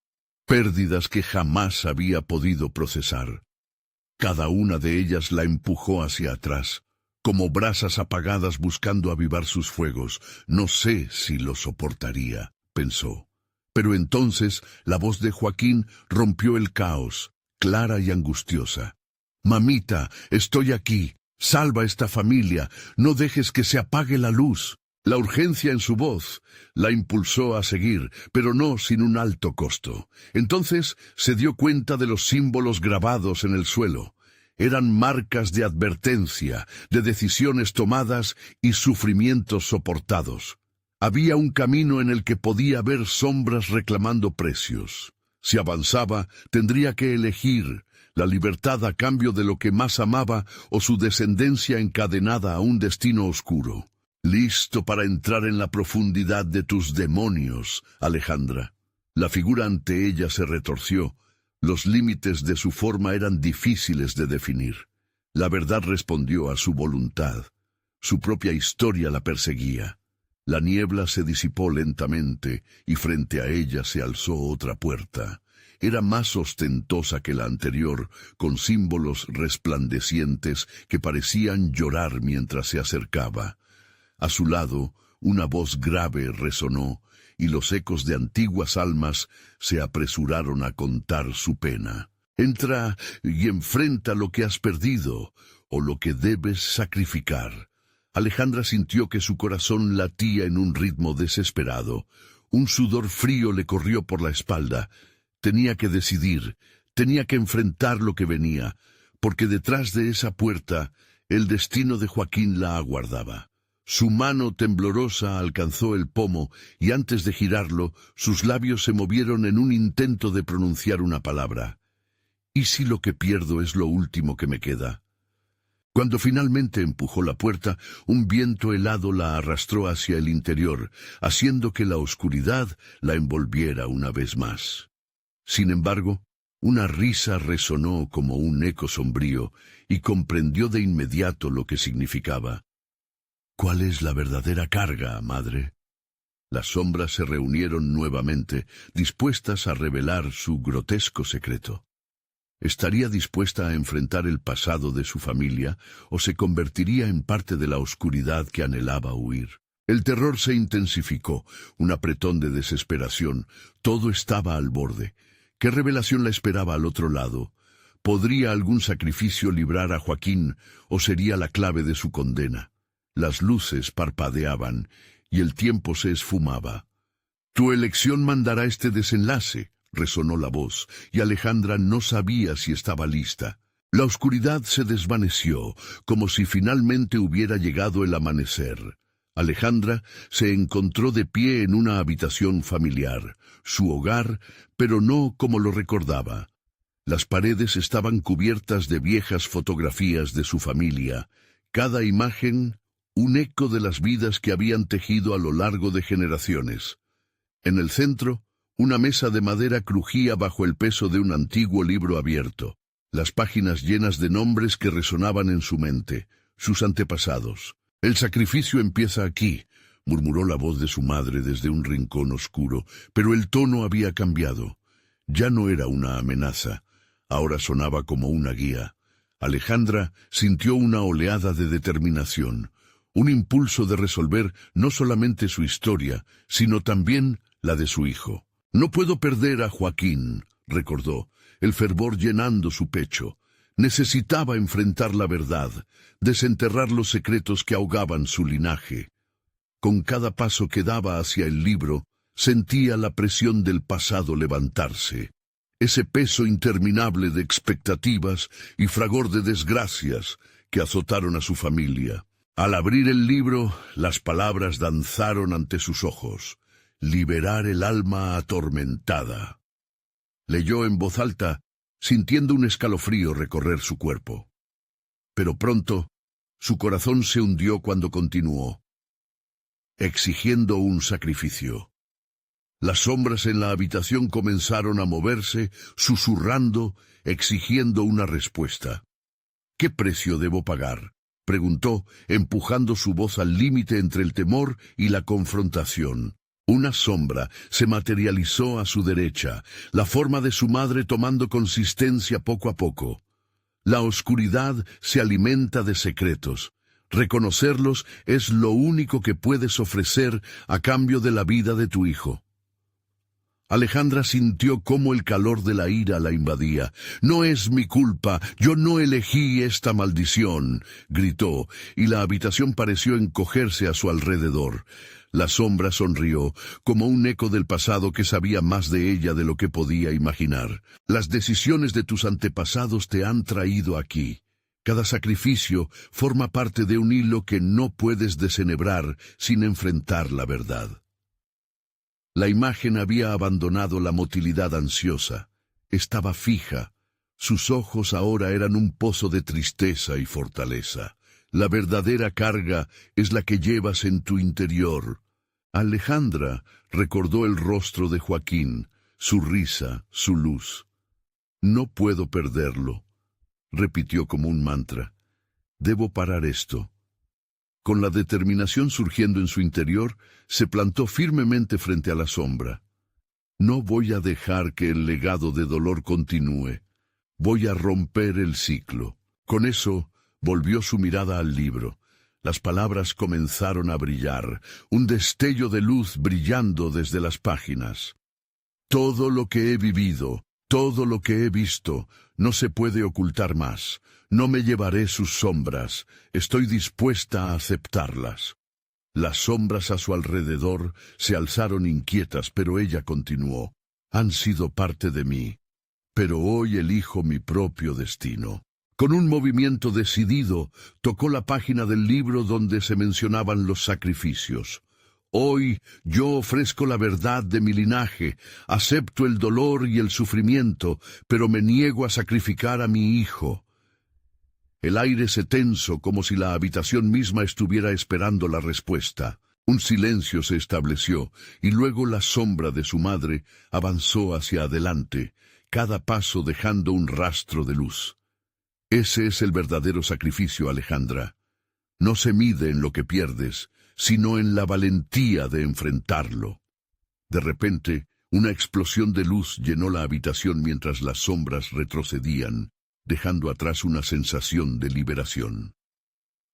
pérdidas que jamás había podido procesar. Cada una de ellas la empujó hacia atrás, como brasas apagadas buscando avivar sus fuegos. «No sé si lo soportaría», pensó. Pero entonces la voz de Joaquín rompió el caos, clara y angustiosa. «Mamita, estoy aquí. Salva esta familia. No dejes que se apague la luz». La urgencia en su voz la impulsó a seguir, pero no sin un alto costo. Entonces se dio cuenta de los símbolos grabados en el suelo. Eran marcas de advertencia, de decisiones tomadas y sufrimientos soportados. Había un camino en el que podía ver sombras reclamando precios. Si avanzaba, tendría que elegir la libertad a cambio de lo que más amaba o su descendencia encadenada a un destino oscuro. «Listo para entrar en la profundidad de tus demonios, Alejandra». La figura ante ella se retorció. Los límites de su forma eran difíciles de definir. La verdad respondió a su voluntad. Su propia historia la perseguía. La niebla se disipó lentamente y frente a ella se alzó otra puerta. Era más ostentosa que la anterior, con símbolos resplandecientes que parecían llorar mientras se acercaba. A su lado, una voz grave resonó, y los ecos de antiguas almas se apresuraron a contar su pena. «Entra y enfrenta lo que has perdido, o lo que debes sacrificar». Alejandra sintió que su corazón latía en un ritmo desesperado. Un sudor frío le corrió por la espalda. Tenía que decidir, tenía que enfrentar lo que venía, porque detrás de esa puerta el destino de Joaquín la aguardaba. Su mano temblorosa alcanzó el pomo y antes de girarlo, sus labios se movieron en un intento de pronunciar una palabra. «¿Y si lo que pierdo es lo último que me queda?». Cuando finalmente empujó la puerta, un viento helado la arrastró hacia el interior, haciendo que la oscuridad la envolviera una vez más. Sin embargo, una risa resonó como un eco sombrío y comprendió de inmediato lo que significaba. «¿Cuál es la verdadera carga, madre?». Las sombras se reunieron nuevamente, dispuestas a revelar su grotesco secreto. ¿Estaría dispuesta a enfrentar el pasado de su familia o se convertiría en parte de la oscuridad que anhelaba huir? El terror se intensificó, un apretón de desesperación. Todo estaba al borde. ¿Qué revelación la esperaba al otro lado? ¿Podría algún sacrificio librar a Joaquín o sería la clave de su condena? Las luces parpadeaban y el tiempo se esfumaba. «Tu elección mandará este desenlace», resonó la voz, y Alejandra no sabía si estaba lista. La oscuridad se desvaneció, como si finalmente hubiera llegado el amanecer. Alejandra se encontró de pie en una habitación familiar, su hogar, pero no como lo recordaba. Las paredes estaban cubiertas de viejas fotografías de su familia, cada imagen un eco de las vidas que habían tejido a lo largo de generaciones. En el centro, una mesa de madera crujía bajo el peso de un antiguo libro abierto, las páginas llenas de nombres que resonaban en su mente, sus antepasados. «El sacrificio empieza aquí», murmuró la voz de su madre desde un rincón oscuro, pero el tono había cambiado. Ya no era una amenaza, ahora sonaba como una guía. Alejandra sintió una oleada de determinación, un impulso de resolver no solamente su historia, sino también la de su hijo. «No puedo perder a Joaquín», recordó, el fervor llenando su pecho. Necesitaba enfrentar la verdad, desenterrar los secretos que ahogaban su linaje. Con cada paso que daba hacia el libro, sentía la presión del pasado levantarse, ese peso interminable de expectativas y fragor de desgracias que azotaron a su familia. Al abrir el libro, las palabras danzaron ante sus ojos. Liberar el alma atormentada. Leyó en voz alta, sintiendo un escalofrío recorrer su cuerpo. Pero pronto, su corazón se hundió cuando continuó, exigiendo un sacrificio. Las sombras en la habitación comenzaron a moverse, susurrando, exigiendo una respuesta. ¿Qué precio debo pagar?, preguntó, empujando su voz al límite entre el temor y la confrontación. Una sombra se materializó a su derecha, la forma de su madre tomando consistencia poco a poco. La oscuridad se alimenta de secretos. Reconocerlos es lo único que puedes ofrecer a cambio de la vida de tu hijo. Alejandra sintió cómo el calor de la ira la invadía. «No es mi culpa, yo no elegí esta maldición», gritó, y la habitación pareció encogerse a su alrededor. La sombra sonrió, como un eco del pasado que sabía más de ella de lo que podía imaginar. «Las decisiones de tus antepasados te han traído aquí. Cada sacrificio forma parte de un hilo que no puedes desenhebrar sin enfrentar la verdad». La imagen había abandonado la motilidad ansiosa. Estaba fija. Sus ojos ahora eran un pozo de tristeza y fortaleza. La verdadera carga es la que llevas en tu interior. Alejandra recordó el rostro de Joaquín, su risa, su luz. «No puedo perderlo», repitió como un mantra. «Debo parar esto». Con la determinación surgiendo en su interior, se plantó firmemente frente a la sombra. «No voy a dejar que el legado de dolor continúe. Voy a romper el ciclo». Con eso, volvió su mirada al libro. Las palabras comenzaron a brillar, un destello de luz brillando desde las páginas. «Todo lo que he vivido, todo lo que he visto, no se puede ocultar más. No me llevaré sus sombras, estoy dispuesta a aceptarlas». Las sombras a su alrededor se alzaron inquietas, pero ella continuó. «Han sido parte de mí, pero hoy elijo mi propio destino». Con un movimiento decidido, tocó la página del libro donde se mencionaban los sacrificios. «Hoy yo ofrezco la verdad de mi linaje, acepto el dolor y el sufrimiento, pero me niego a sacrificar a mi hijo». El aire se tensó como si la habitación misma estuviera esperando la respuesta. Un silencio se estableció, y luego la sombra de su madre avanzó hacia adelante, cada paso dejando un rastro de luz. «Ese es el verdadero sacrificio, Alejandra. No se mide en lo que pierdes, sino en la valentía de enfrentarlo». De repente, una explosión de luz llenó la habitación mientras las sombras retrocedían, dejando atrás una sensación de liberación.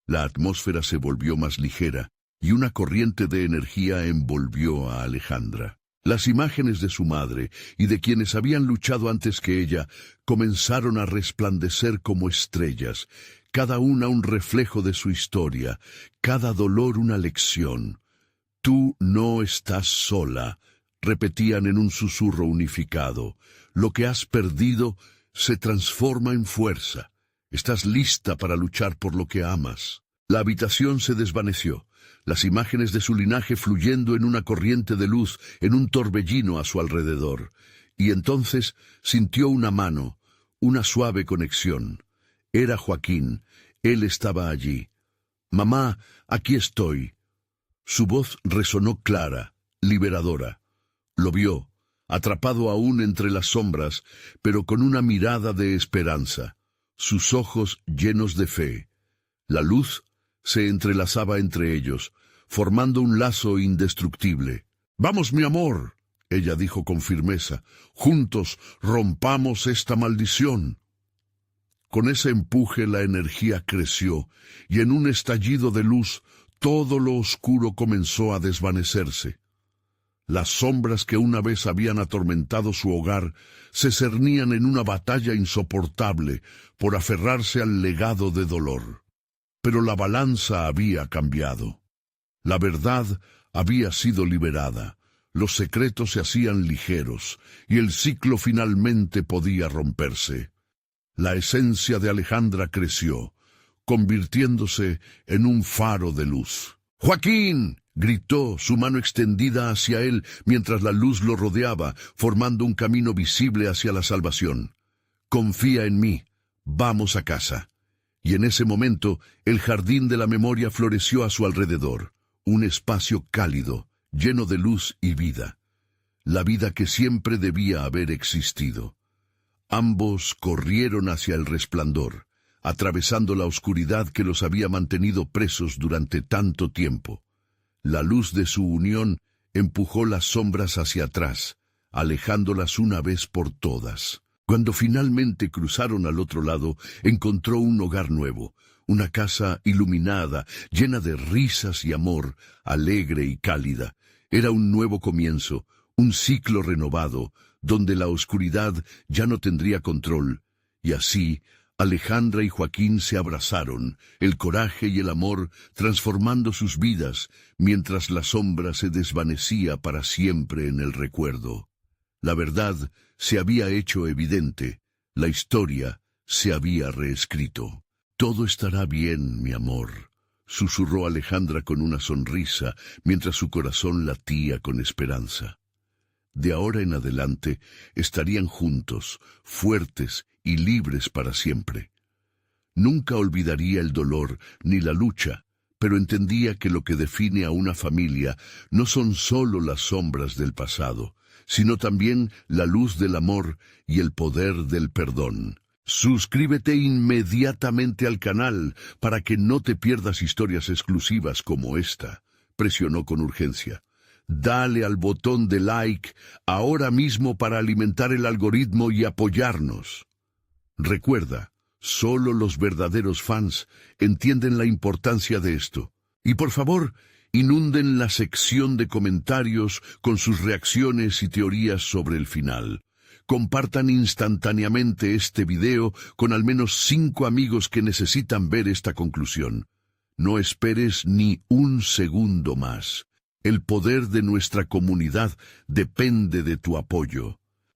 La atmósfera se volvió más ligera, y una corriente de energía envolvió a Alejandra. Las imágenes de su madre y de quienes habían luchado antes que ella comenzaron a resplandecer como estrellas, cada una un reflejo de su historia, cada dolor una lección. «Tú no estás sola», repetían en un susurro unificado. «Lo que has perdido se transforma en fuerza. Estás lista para luchar por lo que amas». La habitación se desvaneció, las imágenes de su linaje fluyendo en una corriente de luz, en un torbellino a su alrededor. Y entonces sintió una mano, una suave conexión. Era Joaquín, él estaba allí. «Mamá, aquí estoy». Su voz resonó clara, liberadora. Lo vio, atrapado aún entre las sombras, pero con una mirada de esperanza, sus ojos llenos de fe. La luz se entrelazaba entre ellos, formando un lazo indestructible. «Vamos, mi amor», ella dijo con firmeza, «juntos rompamos esta maldición». Con ese empuje la energía creció, y en un estallido de luz todo lo oscuro comenzó a desvanecerse. Las sombras que una vez habían atormentado su hogar se cernían en una batalla insoportable por aferrarse al legado de dolor. Pero la balanza había cambiado. La verdad había sido liberada, los secretos se hacían ligeros, y el ciclo finalmente podía romperse. La esencia de Alejandra creció. convirtiéndose en un faro de luz. ¡Joaquín!, gritó, su mano extendida hacia él mientras la luz lo rodeaba, formando un camino visible hacia la salvación. «Confía en mí. Vamos a casa». Y en ese momento, el jardín de la memoria floreció a su alrededor, un espacio cálido, lleno de luz y vida. La vida que siempre debía haber existido. Ambos corrieron hacia el resplandor, atravesando la oscuridad que los había mantenido presos durante tanto tiempo. La luz de su unión empujó las sombras hacia atrás, alejándolas una vez por todas. Cuando finalmente cruzaron al otro lado, encontró un hogar nuevo, una casa iluminada, llena de risas y amor, alegre y cálida. Era un nuevo comienzo, un ciclo renovado, donde la oscuridad ya no tendría control. Y así, Alejandra y Joaquín se abrazaron, el coraje y el amor transformando sus vidas, mientras la sombra se desvanecía para siempre en el recuerdo. La verdad se había hecho evidente, la historia se había reescrito. «Todo estará bien, mi amor», susurró Alejandra con una sonrisa, mientras su corazón latía con esperanza. De ahora en adelante estarían juntos, fuertes y libres para siempre. Nunca olvidaría el dolor ni la lucha, pero entendía que lo que define a una familia no son solo las sombras del pasado, sino también la luz del amor y el poder del perdón. Suscríbete inmediatamente al canal para que no te pierdas historias exclusivas como esta, presionó con urgencia. Dale al botón de like ahora mismo para alimentar el algoritmo y apoyarnos. Recuerda, solo los verdaderos fans entienden la importancia de esto. Y por favor, inunden la sección de comentarios con sus reacciones y teorías sobre el final. Compartan instantáneamente este video con al menos 5 amigos que necesitan ver esta conclusión. No esperes ni un segundo más. El poder de nuestra comunidad depende de tu apoyo.